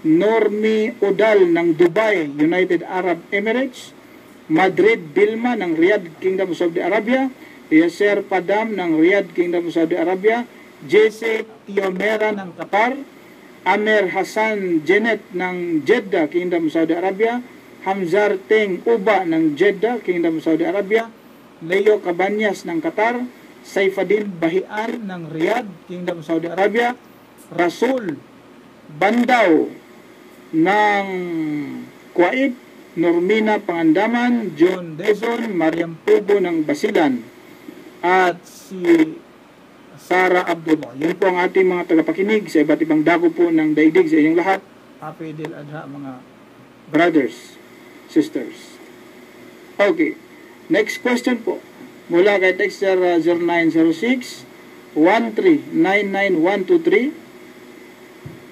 Normi Udal ng Dubai, United Arab Emirates, Madrid Bilma ng Riyadh, Kingdom of Saudi Arabia, Yasser Padam ng Riyadh, Kingdom of Saudi Arabia, Jesse Tiomera ng Qatar, Amer Hassan Janet ng Jeddah, Kingdom of Saudi Arabia, Hamzar Teng Uba ng Jeddah, Kingdom of Saudi Arabia, Leo Cabanyas ng Qatar, Saifuddin Bahian ng Riyadh, Kingdom of Saudi Arabia, Rasul Bandaw ng Kuwait, Normina Pangandaman, John Dezon, Mariam Pubo ng Basilan, at si Sara Abdullah. Yan po ang ating mga tagapakinig sa iba't ibang dako po ng daigdig sa inyong lahat. Happy Eid al-Adha mga brothers, sisters. Okay, next question po. Mula kay Texter 0906 1399123.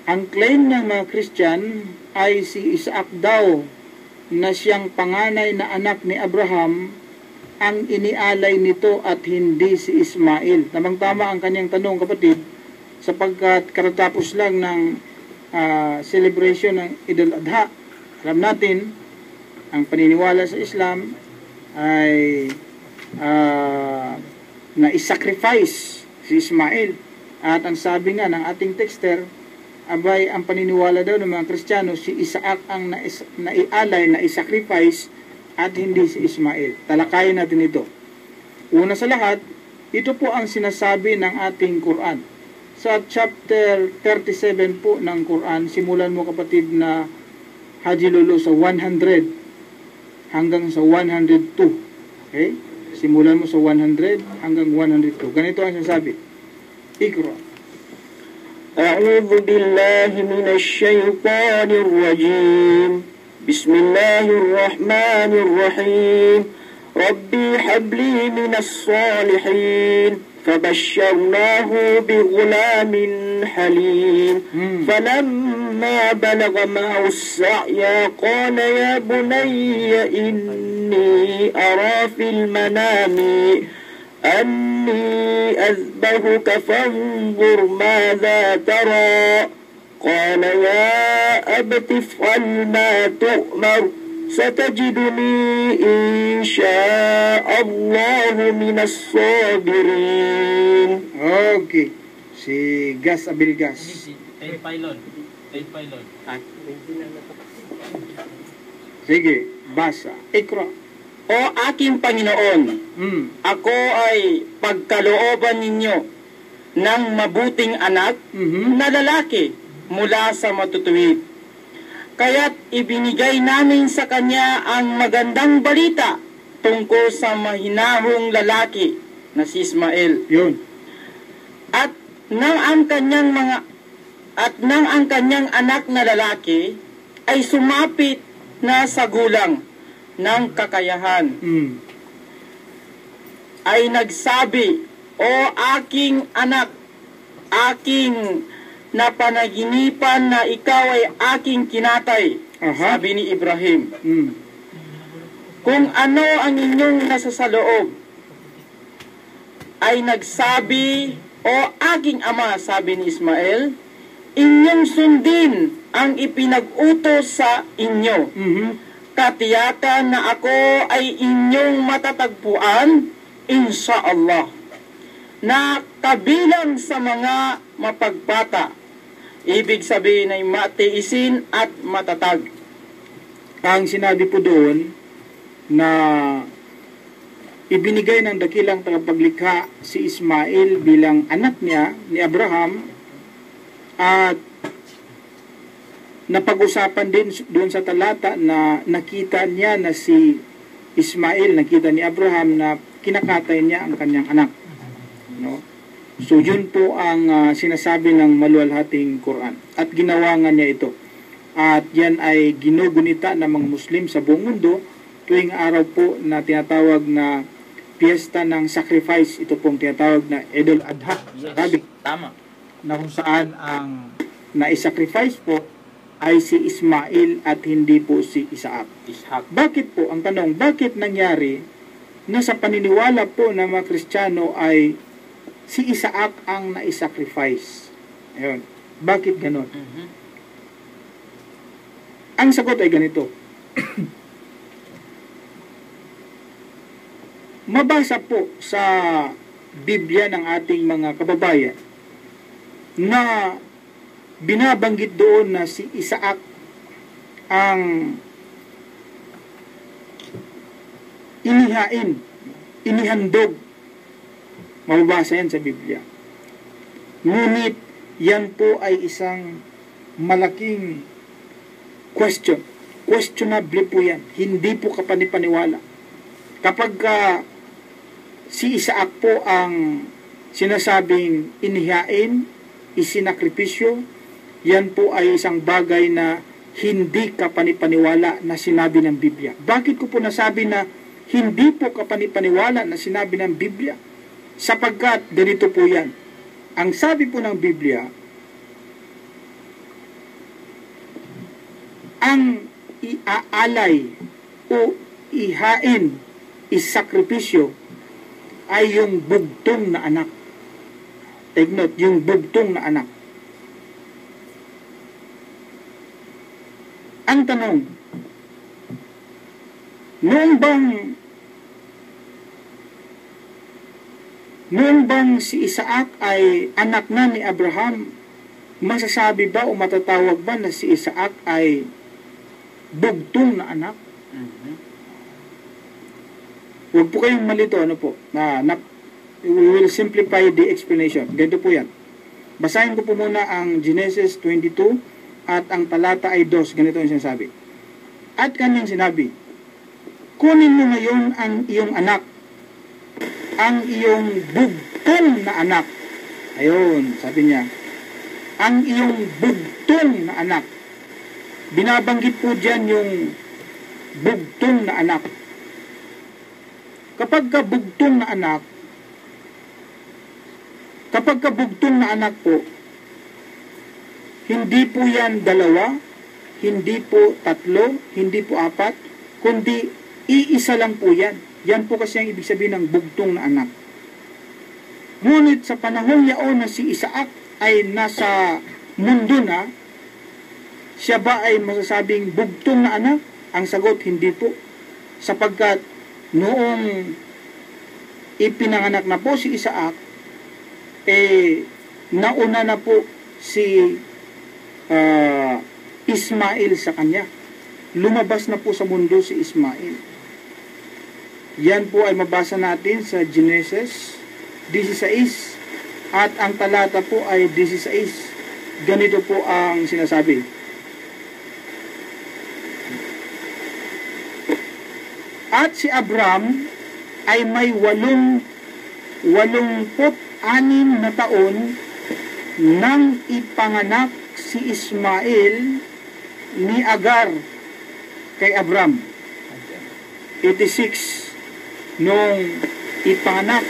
Ang claim ng mga Christian ay si Isaac daw na siyang panganay na anak ni Abraham ang inialay nito at hindi si Ismail. Tamang-tama ang kanyang tanong, kapatid, sapagkat karatapos lang ng celebration ng Eid al-Adha. Alam natin, ang paniniwala sa Islam ay na isacrifice si Ismail. At ang sabi nga ng ating texter, abay, ang paniniwala daw ng mga Kristiyano, si Isaac ang naialay, na isacrifice, at hindi si Ismail. Talakayin natin ito. Una sa lahat, ito po ang sinasabi ng ating Quran. Sa chapter 37 po ng Quran, simulan mo kapatid na Haji Lolo sa 100 hanggang sa 102. Okay? Simulan mo sa 100 hanggang 102. Ganito ang sinasabi. Ikra. A'udhu billahi minash shaytanir rajim. Bismillahirrahmanirrahim. Rabbi habli minas salihin. فبشرناه بغلام حليم فلما بلغ معه السعي قال يا بني إني أرى في المنام أني أذبحك فانظر ماذا ترى قال يا أبت افعل ما تؤمر ستجدني إن شاء الله من الصابرين. Okay. Si Gas Abilgas. Tate Pylon. Sige, basa. Ikra. O aking Panginoon, ako ay pagkalooban ninyo ng mabuting anak na lalaki mula sa matutuwid. Kaya't ibinigay namin sa kanya ang magandang balita tungkol sa mahinahong lalaki na si Ismael. Yun. At nang ang kanyang anak na lalaki ay sumapit na sa gulang ng kakayahan, ay nagsabi, O aking anak, aking na panaginipan na ikaw ay aking kinatay, sabi ni Ibrahim. Kung ano ang inyong nasa sa loob, ay nagsabi, O aking ama, sabi ni Ismael, inyong sundin ang ipinag-utos sa inyo. Katiyakan na ako ay inyong matatagpuan, insyaallah, na kabilang sa mga mapagpata. Ibig sabihin ay matiisin at matatag. Ang sinabi po doon na ibinigay ng dakilang tagapaglikha si Ismael bilang anak niya ni Abraham, at napag-usapan din doon sa talata na nakita niya na si Ismael, nakita ni Abraham na kinakatay niya ang kanyang anak. No? So yun po ang sinasabi ng maluwalhating Quran, at ginawa nga niya ito, at yan ay ginugunita ng mga Muslim sa buong mundo tuwing araw po na tinatawag na piyesta ng sacrifice. Ito pong tinatawag na Eidul Adha sa Arabic. Tama. Na kung saan ang naisacrifice po ay si Ismael at hindi po si Isaac. Bakit po? Ang tanong, bakit nangyari na sa paniniwala po ng mga Kristiyano ay si Isaac ang naisacrifice? Ayun. Bakit ganon? Ang sagot ay ganito. Mabasa po sa Biblia ng ating mga kababayan na binabanggit doon na si Isaac ang inihandog. Mababasa yan sa Biblia. Ngunit yan po ay isang malaking question. Questionable po yan. Hindi po kapanipaniwala. Kapag si Isaac po ang sinasabing inihain, isinakripisyo, yan po ay isang bagay na hindi kapanipaniwala na sinabi ng Biblia. Bakit ko po nasabi na hindi po kapanipaniwala na sinabi ng Biblia? Sapagkat ganito po yan. Ang sabi po ng Biblia, ang iaalay o ihain, isakripisyo ay yung bugtong na anak. Take note, yung bugtong na anak. Ang tanong, noong bang si Isaac ay anak na ni Abraham, masasabi ba o matatawag ba na si Isaac ay bugtong na anak? Huwag po kayong malito, ano po, we will simplify the explanation. Ganito po yan. Basahin ko po muna ang Genesis 22 at ang talata ay 2. Ganito yung sinasabi. At kanyang sinabi, kunin mo ngayon ang iyong anak, ang iyong bugtong na anak. Ayun, sabi niya, ang iyong bugtong na anak binabanggit po dyan yung bugtong na anak. Kapag ka bugtong na anak po, hindi po yan 2, hindi po 3, hindi po 4, kundi iisa lang po yan. Yan po kasi ang ibig sabihin ng bugtong na anak. Ngunit sa panahong yaon na si Isaac ay nasa mundo na, siya ba ay masasabing bugtong na anak? Ang sagot, hindi po. Sapagkat noong ipinanganak na po si Isaac, nauna na po si Ismael sa kanya. Lumabas na po sa mundo si Ismael. Yan po ay mabasa natin sa Genesis 16 at ang talata po ay 16. Ganito po ang sinasabi. At si Abram ay may 86 na taon nang ipanganak si Ismael ni Agar kay Abram. 86 nung ipanganak.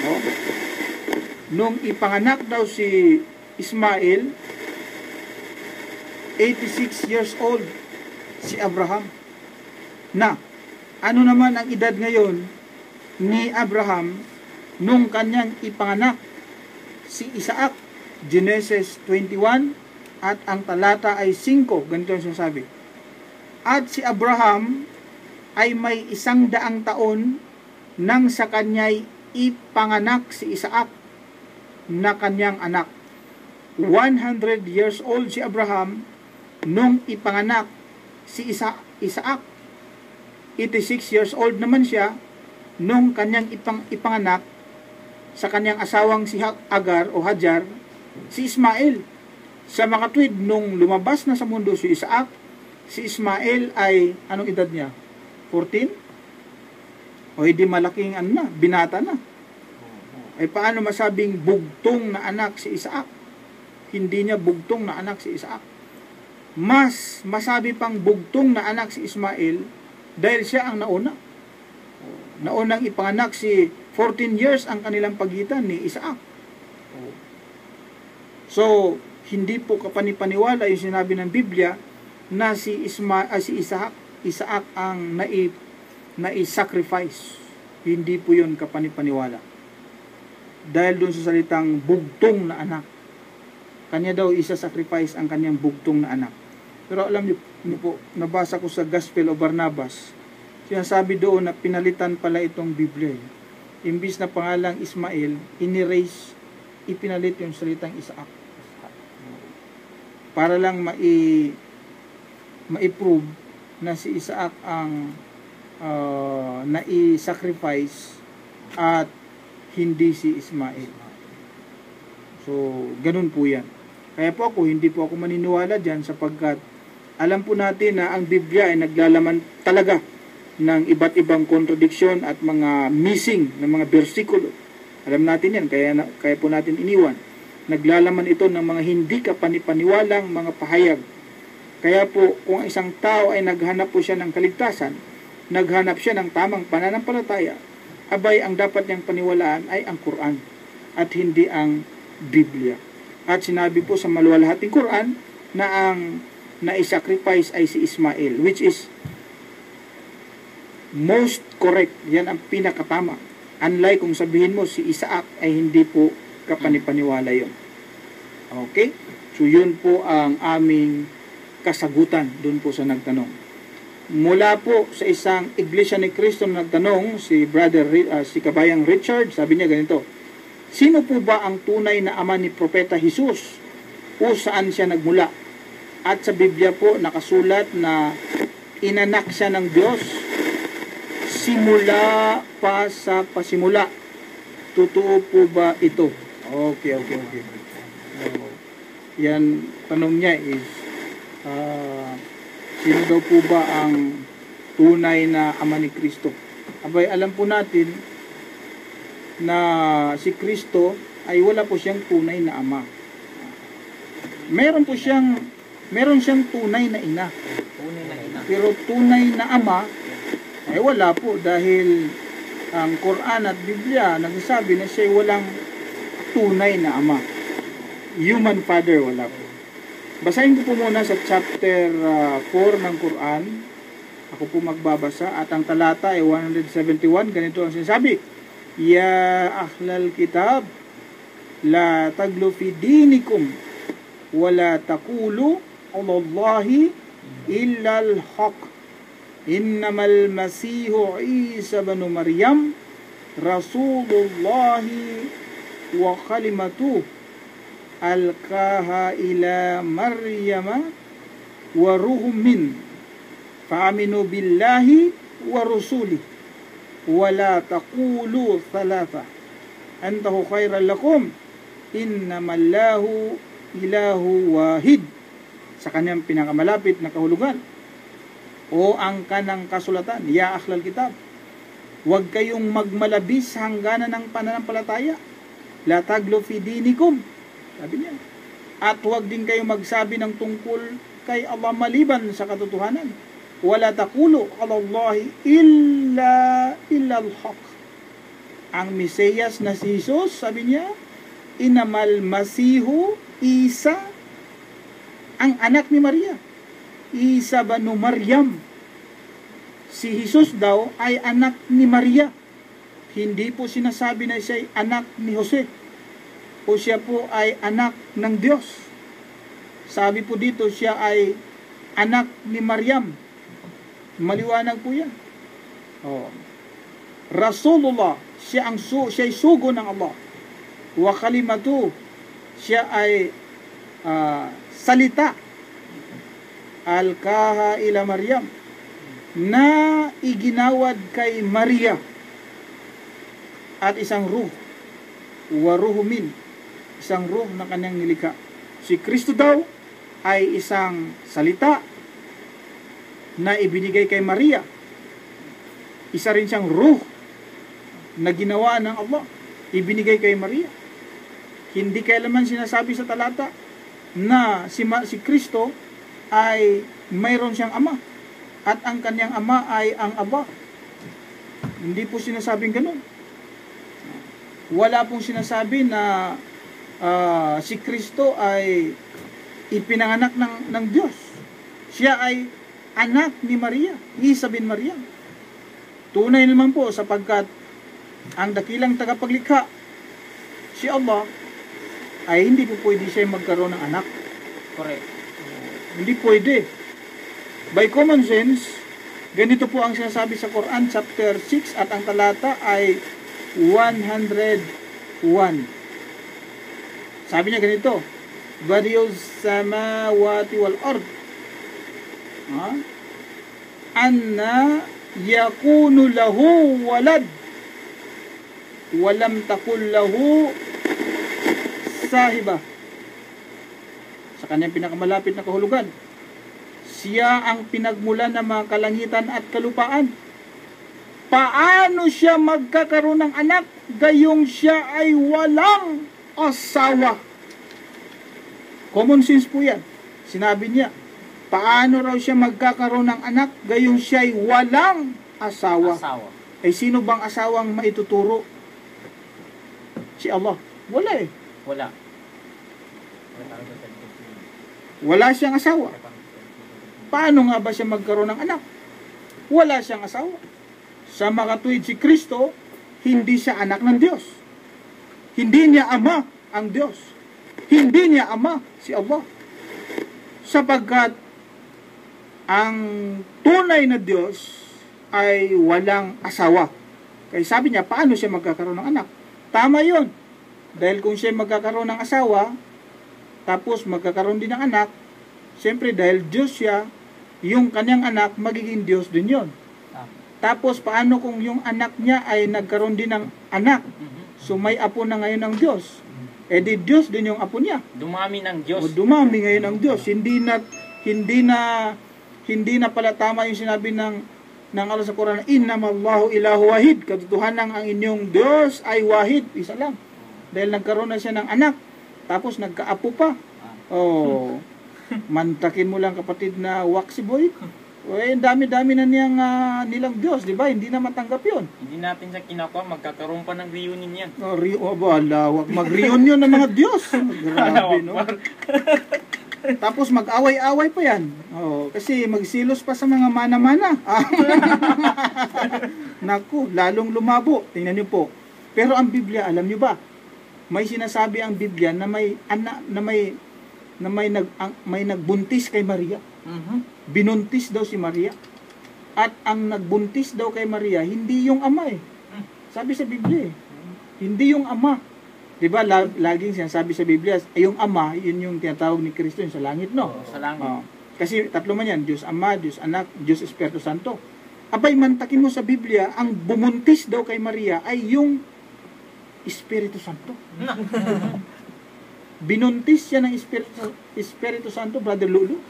No? Nung ipanganak daw si Ismael, 86 years old si Abraham. Na, ano naman ang edad ngayon ni Abraham nung kanyang ipanganak si Isaac? Genesis 21 at ang talata ay 5. Ganito ang sinasabi. At si Abraham ay may 100 taon nang sa kanya'y ipanganak si Isaac na kanyang anak. 100 years old si Abraham nung ipanganak si Isaac. 86 years old naman siya nung kanyang ipanganak sa kanyang asawang si Agar o Hajar, si Ismael. Sa mga tuwid, nung lumabas na sa mundo si Isaac, si Ismael ay, anong edad niya? 14? O hindi malaking binata na. Ay paano masabing bugtong na anak si Isaac? Hindi niya bugtong na anak si Isaac. Mas masabi pang bugtong na anak si Ismael dahil siya ang nauna. Naunang ipanganak si 14 years ang kanilang pagitan ni Isaac. So, hindi po kapanipaniwala yung sinabi ng Biblia na si Isaac ang nai-sacrifice. Hindi po yun kapanipaniwala. Dahil doon sa salitang bugtong na anak. Kanya daw isa-sacrifice ang kanyang bugtong na anak. Pero alam niyo po, nabasa ko sa Gospel of Barnabas, sinasabi doon na pinalitan pala itong Biblia. Imbis na pangalang Ismael, in-erase, ipinalit yung salitang Isaac. Para lang ma-prove na si Isaac ang nai-sacrifice at hindi si Ismael. So, ganun po yan. Kaya po ako, hindi po ako maniniwala dyan sapagkat alam po natin na ang Biblia ay naglalaman talaga ng iba't ibang kontradiksyon at mga missing na mga bersikulo. Alam natin yan, kaya po natin iniwan. Naglalaman ito ng mga hindi kapanipaniwalang mga pahayag. Kaya po, kung isang tao ay naghanap po siya ng kaligtasan, naghanap siya ng tamang pananampalataya, abay ang dapat niyang paniwalaan ay ang Quran at hindi ang Biblia. At sinabi po sa maluwalhating Quran na ang nai-sacrifice ay si Ismael, which is most correct. Yan ang pinakatama. Unlike kung sabihin mo si Isaac ay hindi po kapanipaniwala yun. Okay? So yun po ang aming kasagutan dun po sa nagtanong. Mula po sa isang Iglesia ni Cristo na nagtanong, si Kabayang Richard, sabi niya ganito, sino po ba ang tunay na ama ni Propeta Jesus? O saan siya nagmula? At sa Biblia po nakasulat na inanak siya ng Diyos simula pa sa pasimula. Totoo po ba ito? Okay. Yan, tanong niya is, sino daw po ba ang tunay na ama ni Kristo? Abay, alam po natin na si Kristo ay wala po siyang tunay na ama. Meron po siyang meron siyang tunay na ina. Tunay na ina. Pero tunay na ama, ay wala po dahil ang Quran at Biblia nagsasabi na siya walang tunay na ama. Human father, wala po. Basahin ko po muna sa chapter 4 ng Quran. Ako po magbabasa at ang talata ay 171. Ganito ang sinasabi. Ya ahlal kitab, la taglu fi dinikum, wala taqulu alallahi illa al-haq. Innamal masihu Isa ibn Maryam rasulullahi wa kalimatuh alqaha ila Maryama wa ruhum min fa'aminu billahi wa rusuli wala taqulu thalatha antahu khairan lakum innamallahu ilahu wahid. Sa kanyang pinakamalapit na kahulugan o ang kanang kasulatan, ya ahlal kitab, huwag kayong magmalabis sa hangganan ng pananampalataya, la taglu fi dinikum, sabi niya, at huwag din kayong magsabi ng tungkol kay Allah maliban sa katotohanan, wala taqulu alallahi illa al-haq. Ang Mesiyas na si Jesus, sabi niya, inamal masihu Isa, ang anak ni Maria, Isa ibn Maryam. Si Jesus daw ay anak ni Maria. Hindi po sinasabi na siya ay anak ni Jose o siya po ay anak ng Diyos. Sabi po dito siya ay anak ni Maryam. Maliwanag po yan. Rasulullah, siya ay sugo ng Allah. Wa kalimatu, siya ay salita. Alkaha ila Maryam, na iginawad kay Maria, at isang ruh, wa ruhumin, isang ruh na kanyang nilikha. Si Kristo daw ay isang salita na ibinigay kay Maria. Isa rin siyang ruh na ginawa ng Allah, ibinigay kay Maria. Hindi kailanman sinasabi sa talata na si Kristo ay mayroon siyang ama at ang kanyang ama ay ang Aba. Hindi po sinasabing ganun. Wala pong sinasabi na si Kristo ay ipinanganak ng Diyos. Siya ay anak ni Maria, Isa bin Maryam. Tunay naman po sapagkat ang dakilang tagapaglikha, si Allah, ay hindi po pwede siya magkaroon ng anak. Correct. Hindi pwede. By common sense, ganito po ang sinasabi sa Quran chapter 6 at ang talata ay 101. Sabi niya ganito, Badius samawati wal ard, anna yakunu lahu walad walam takul lahu sahiba. Sa kanyang pinakamalapit na kahulugan, siya ang pinagmulan ng mga kalangitan at kalupaan. Paano siya magkakaroon ng anak gayong siya ay walang asawa? Common sense po yan. Sinabi niya, paano raw siya magkakaroon ng anak gayong siya ay walang asawa? Ay sino bang asawang maituturo? Si Allah. Wala eh. Wala siyang asawa. Paano nga ba siya magkaroon ng anak? Wala siyang asawa. Sa makatuwid si Kristo, hindi siya anak ng Diyos. Hindi niya ama ang Diyos. Hindi niya ama si Allah. Sapagkat ang tunay na Diyos ay walang asawa. Kaya sabi niya, paano siya magkakaroon ng anak? Tama yun. Dahil kung siya magkakaroon ng asawa, tapos magkakaroon din ng anak, siyempre dahil Diyos siya, yung kanyang anak, magiging Diyos din yon. Tapos paano kung yung anak niya ay nagkaroon din ng anak? So may apo na ngayon ng Diyos. Eh di Diyos din yung apo niya. Dumami ng Diyos. O dumami ngayon ng Diyos. Hindi na pala tama yung sinabi ng Allah sa Quran, innamallahu ilahu wahid. Katotohanan ang inyong Diyos ay wahid, isa lang. Dahil nagkaroon na siya ng anak, tapos nagkaapo pa. Mantakin mo lang kapatid na waxy boy. Eh, dami-dami na nilang Diyos, di ba? Hindi na matanggap yun. Hindi natin siya kinukuha, magkakaroon pa ng reunion yan. Lawak. Mag-reunion ng mga Diyos. Grabe, no? Tapos mag-away-away pa yan. Kasi magsilos pa sa mga mana-mana. Naku, lalong lumabo. Tingnan niyo po. Pero ang Biblia, alam niyo ba? May sinasabi ang Biblia na may nagbuntis kay Maria. Binuntis daw si Maria. At ang nagbuntis daw kay Maria, hindi yung ama eh. Sabi sa Biblia eh. Hindi yung ama. Diba, laging sinasabi sa Biblia, yung ama, yun yung tinatawag ni Kristo sa langit, no? Sa langit. Kasi tatlo man yan, Diyos Ama, Diyos Anak, Diyos Espiritu Santo. Abay, mantakin mo sa Biblia, ang bumuntis daw kay Maria ay yung Espiritu Santo. Binuntis siya ng Espiritu Santo, Brother Lulu.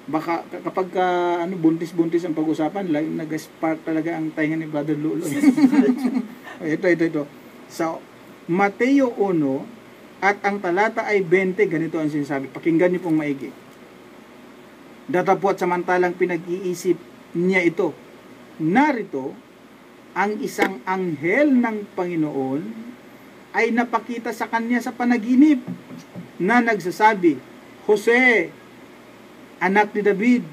Baka kapag buntis-buntis ang pag-usapan, nag-spark talaga ang tainga ni Brother Lulu. Ito. So, Mateo 1 at ang talata ay 20, ganito ang sinasabi. Pakinggan niyo pong maigi. Datapwat samantalang pinag-iisip niya ito. Narito, ang isang anghel ng Panginoon ay napakita sa kanya sa panaginip na nagsasabi, Jose, anak ni David,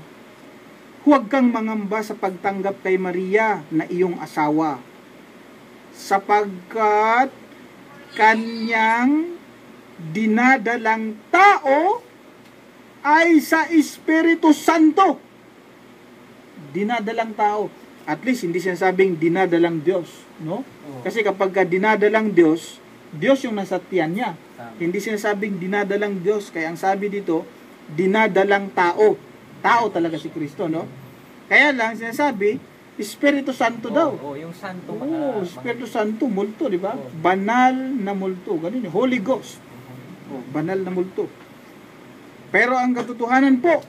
huwag kang mangamba sa pagtanggap kay Maria na iyong asawa, sapagkat kanyang dinadalang tao ay sa Espiritu Santo. Dinadalang tao. At least hindi sinasabing dinadalang Diyos, no? Kasi kapag dinadalang Diyos, Diyos yung nasa tiyan niya. Hindi sinasabing dinadalang Diyos, kaya ang sabi dito, dinadalang tao. Tao talaga si Kristo, no? Kaya lang sinasabi, Espiritu Santo daw. Yung santo. Espiritu Santo, multo, di ba? Banal na multo. Ganun, Holy Ghost. Banal na multo. Pero ang katotohanan po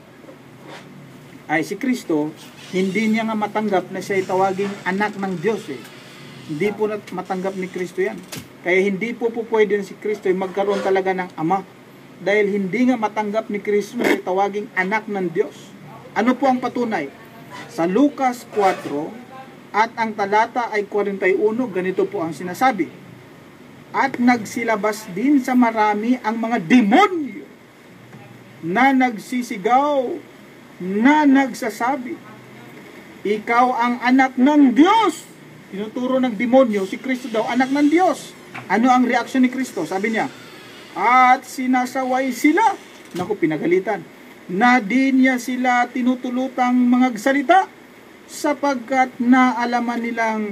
ay si Kristo, hindi niya nga matanggap na siya tawaging anak ng Diyos eh. Hindi po matanggap ni Kristo yan. Kaya hindi po pwede si Kristo magkaroon talaga ng ama. Dahil hindi nga matanggap ni Kristo na siya tawaging anak ng Diyos. Ano po ang patunay? Sa Lucas 4 at ang talata ay 41, ganito po ang sinasabi. At nagsilabas din sa marami ang mga demonyo na nagsisigaw, na nagsasabi, ikaw ang anak ng Diyos. Tinuturo ng demonyo, si Kristo daw, anak ng Diyos. Ano ang reaksyon ni Kristo? Sabi niya, at sinasaway sila. Naku, pinagalitan. Na di niya sila tinutulutang magsalita sapagkat naalaman nilang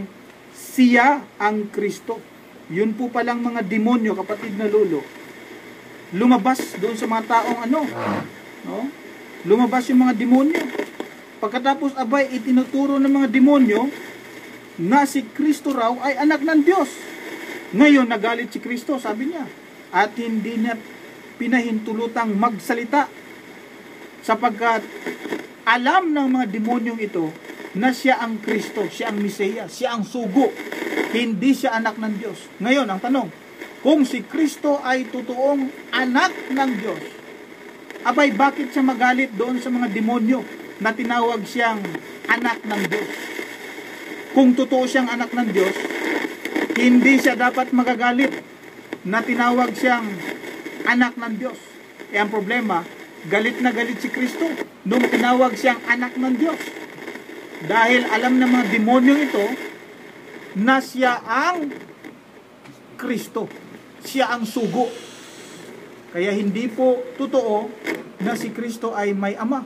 siya ang Kristo. Yun po palang mga demonyo, kapatid na Lolo. Lumabas doon sa mga taong no? Lumabas yung mga demonyo. Pagkatapos abay itinuturo ng mga demonyo na si Kristo raw ay anak ng Diyos. Ngayon nagalit si Kristo, sabi niya, at hindi niya pinahintulutang magsalita sapagkat alam ng mga demonyong ito na siya ang Kristo, siya ang Mesaya, siya ang sugo, hindi siya anak ng Diyos. Ngayon, ang tanong, kung si Kristo ay totoong anak ng Diyos, abay bakit siya magalit doon sa mga demonyo na tinawag siyang anak ng Diyos? Kung totoo siyang anak ng Diyos, hindi siya dapat magagalit na tinawag siyang anak ng Diyos. Ang problema, galit na galit si Kristo nung tinawag siyang anak ng Diyos. Dahil alam ng mga demonyong ito na siya ang Kristo. Siya ang sugo. Kaya hindi po totoo na si Kristo ay may ama.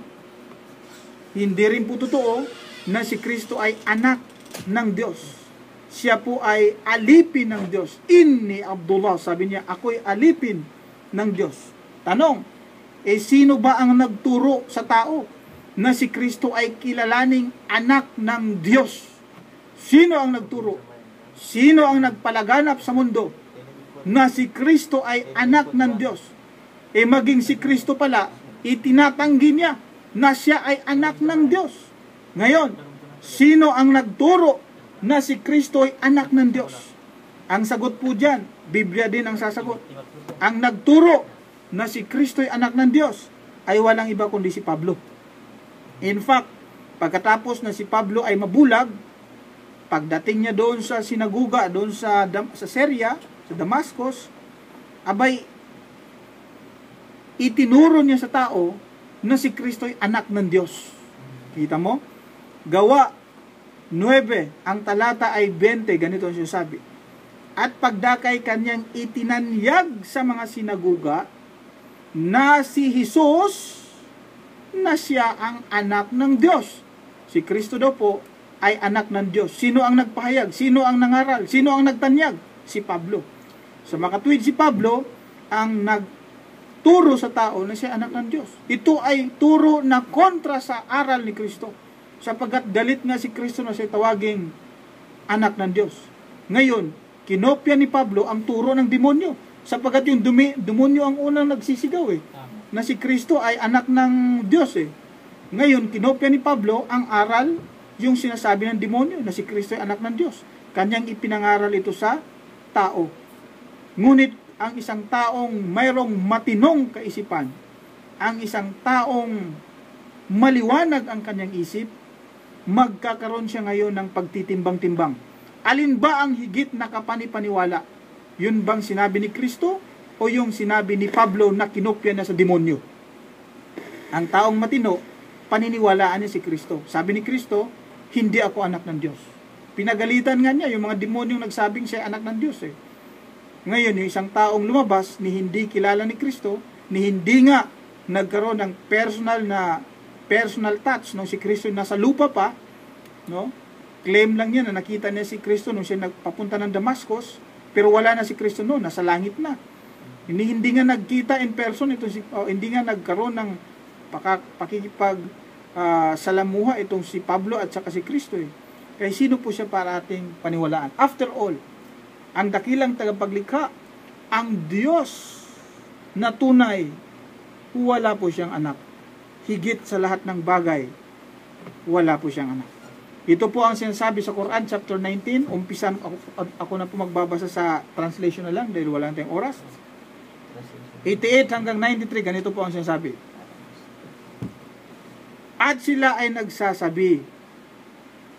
Hindi rin po totoo na si Kristo ay anak ng Diyos. Siya po ay alipin ng Diyos. Inni Abdullah, sabi niya, ako'y alipin ng Diyos. Tanong, sino ba ang nagturo sa tao na si Kristo ay kilalaning anak ng Diyos? Sino ang nagturo? Sino ang nagpalaganap sa mundo na si Kristo ay anak ng Diyos? Maging si Kristo pala, itinatanggi niya na siya ay anak ng Diyos. Ngayon, sino ang nagturo na si Kristo ay anak ng Diyos? Ang sagot po dyan, Biblia din ang sasagot. Ang nagturo na si Kristo'y anak ng Diyos ay walang iba kundi si Pablo. In fact, pagkatapos na si Pablo ay mabulag, pagdating niya doon sa sinaguga, doon sa Syria, sa Damascus, abay, itinuro niya sa tao na si Kristo'y anak ng Diyos. Kita mo? Gawa 9, ang talata ay 20, ganito ang sinasabi. At pagdakay kanyang itinanyag sa mga sinaguga na si Jesus na siya ang anak ng Diyos. Si Kristo daw po ay anak ng Diyos. Sino ang nagpahayag? Sino ang nangaral? Sino ang nagtanyag? Si Pablo. Sa makatuwid si Pablo ang nagturo sa tao na siya anak ng Diyos. Ito ay turo na kontra sa aral ni Kristo. Sapagkat galit nga si Kristo na siya tawaging anak ng Diyos. Ngayon, kinopya ni Pablo ang turo ng demonyo. Sapagkat yung demonyo ang unang nagsisigaw na si Kristo ay anak ng Diyos Ngayon, kinopya ni Pablo ang aral, yung sinasabi ng demonyo na si Kristo ay anak ng Diyos. Kanyang ipinangaral ito sa tao. Ngunit ang isang taong mayroong matinong kaisipan, ang isang taong maliwanag ang kanyang isip, magkakaroon siya ngayon ng pagtitimbang-timbang. Alin ba ang higit na kapanipaniwala? Yun bang sinabi ni Kristo o yung sinabi ni Pablo na kinopya na sa demonyo? Ang taong matino, paniniwalaan niya si Kristo. Sabi ni Kristo, hindi ako anak ng Diyos. Pinagalitan nga niya yung mga demonyong nagsabing siya anak ng Diyos Ngayon, yung isang taong lumabas ni hindi kilala ni Kristo, ni hindi nga nagkaroon ng personal touch nung si Kristo nasa lupa pa, no? Claim lang niya na nakita niya si Kristo nung siya nagpapunta ng Damascus, pero wala na si Kristo noon, nasa langit na. Hindi nga nagkita in person hindi nga nagkaroon ng pakikipag salamuha itong si Pablo at saka si Kristo Kaya sino po siya para ating paniwalaan? After all, ang dakilang tagapaglikha, ang Diyos na tunay, wala po siyang anak. Higit sa lahat ng bagay, wala po siyang anak. Ito po ang sinasabi sa Quran, chapter 19. Umpisan ako na po magbabasa sa translation na lang dahil wala tayong oras. 88 hanggang 93, ganito po ang sinasabi. At sila ay nagsasabi,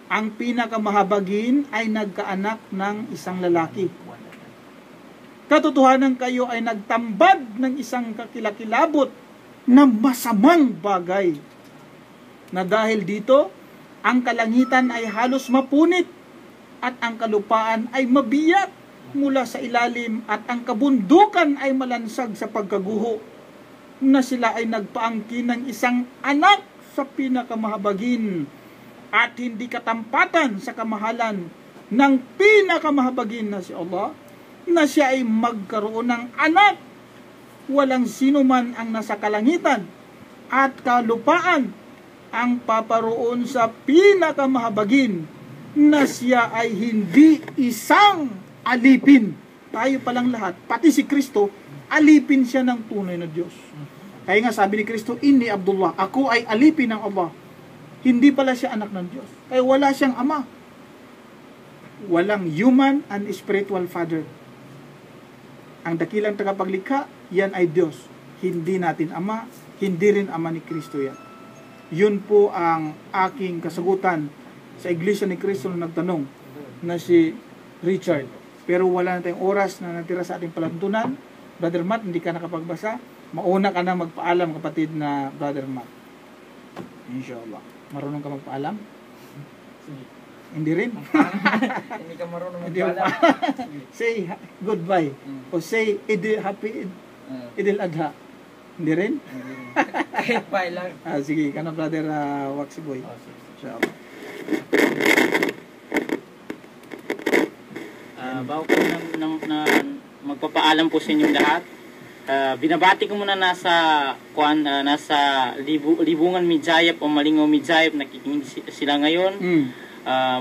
ang pinakamahabagin ay nagkaanak ng isang lalaki. Katotohanan kayo ay nagtambad ng isang kakilakilabot na masamang bagay. Na dahil dito, ang kalangitan ay halos mapunit at ang kalupaan ay mabiyak mula sa ilalim at ang kabundukan ay malansag sa pagkaguho na sila ay nagpaangkin ng isang anak sa pinakamahabagin at hindi katampatan sa kamahalan ng pinakamahabagin na si Allah na siya ay magkaroon ng anak. Walang sino man ang nasa kalangitan at kalupaan ang paparoon sa pinakamahabagin na siya ay hindi isang alipin. Tayo palang lahat, pati si Kristo, alipin siya ng tunay na Diyos. Kaya nga sabi ni Kristo, Inni Abdullah, ako ay alipin ng Allah. Hindi pala siya anak ng Diyos. Kaya wala siyang ama. Walang human and spiritual father. Ang dakilang tagapaglikha, yan ay Diyos. Hindi natin ama, hindi rin ama ni Kristo yan. Yun po ang aking kasagutan sa Iglesia ni Kristo na nagtanong na si Richard. Pero wala na tayong oras na natira sa ating palantunan. Brother Matt, hindi ka nakapagbasa. Mauna ka na magpaalam, kapatid na Brother Matt. Inshallah. Marunong ka magpaalam? Hindi rin? Hindi ka marunong magpaalam. Say goodbye. O say happy Idil Adha. Hindi rin? Kahit pa lang. Sige, ka na Brother Waxy Boy. Inshallah. Bago ko na magpapaalam po sa inyong lahat, binabati ko muna nasa Libungan Midjayap o Malingaw Midjayap, nakikinig sila ngayon.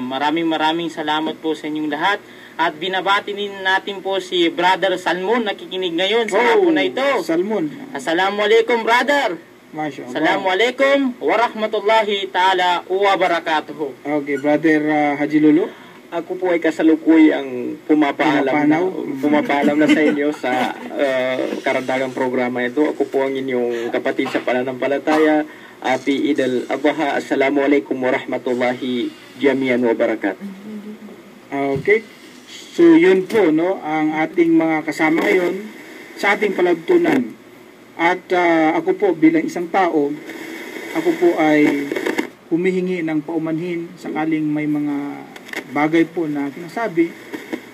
Maraming salamat po sa inyong lahat. At binabati din natin po si Brother Salmon, nakikinig ngayon sa hapon na ito. Salmon. Assalamualaikum, brother. Masya Allah. Assalamualaikum warahmatullahi ta'ala wa barakatuhu. Okay, Brother Haji Lolo. ako po ay kasalukuy ang pumapaalam na sa inyo sa karagdagang programa ito. Ako po ang inyong kapatid sa pananampalataya, Happy Eid al-Adha. Assalamualaikum warahmatullahi jami'an wa barakat. Okay. So yun po, no, ang ating mga kasama ngayon sa ating palagtunan. At ako po bilang isang tao, ako po ay humihingi ng paumanhin sakaling may mga bagay po na sinasabi.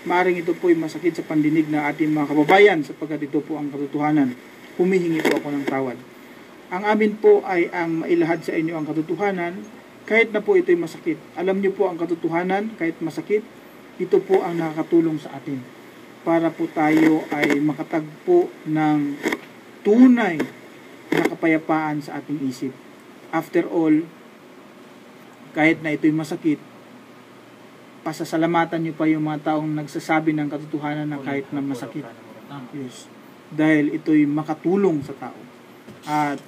Maaring ito po ay masakit sa pandinig na ating mga kababayan sapagkat ito po ang katotohanan. Humihingi po ako ng tawad. Ang amin po ay ang mailahad sa inyo ang katotohanan kahit na po ito ay masakit. Alam niyo po ang katotohanan kahit masakit, ito po ang nakakatulong sa atin para po tayo ay makatagpo ng tunay na kapayapaan sa ating isip. After all, kahit na ito'y masakit, pasasalamatan nyo pa yung mga taong nagsasabi ng katotohanan na kahit na masakit. Yes. Dahil ito'y makatulong sa tao. At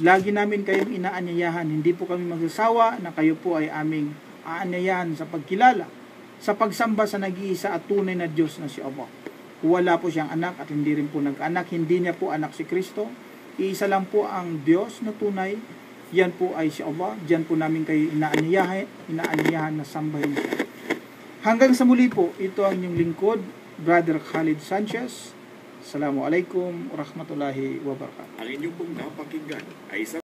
lagi namin kayong inaanyayahan, hindi po kami magsasawa na kayo po ay aming aanyayahan sa pagkilala, sa pagsamba sa nag-iisa at tunay na Diyos na si Allah. Wala po siyang anak at hindi rin po nag-anak. Hindi niya po anak si Kristo. Iisa lang po ang Diyos na tunay. Yan po ay si Allah. Diyan po namin kayo inaanyayahan na sambahin siya. Hanggang sa muli po, ito ang inyong lingkod, Brother Khalid Sanchez. Assalamualaikum warahmatullahi wabarakatuh. Ang inyong pong napakinggan ay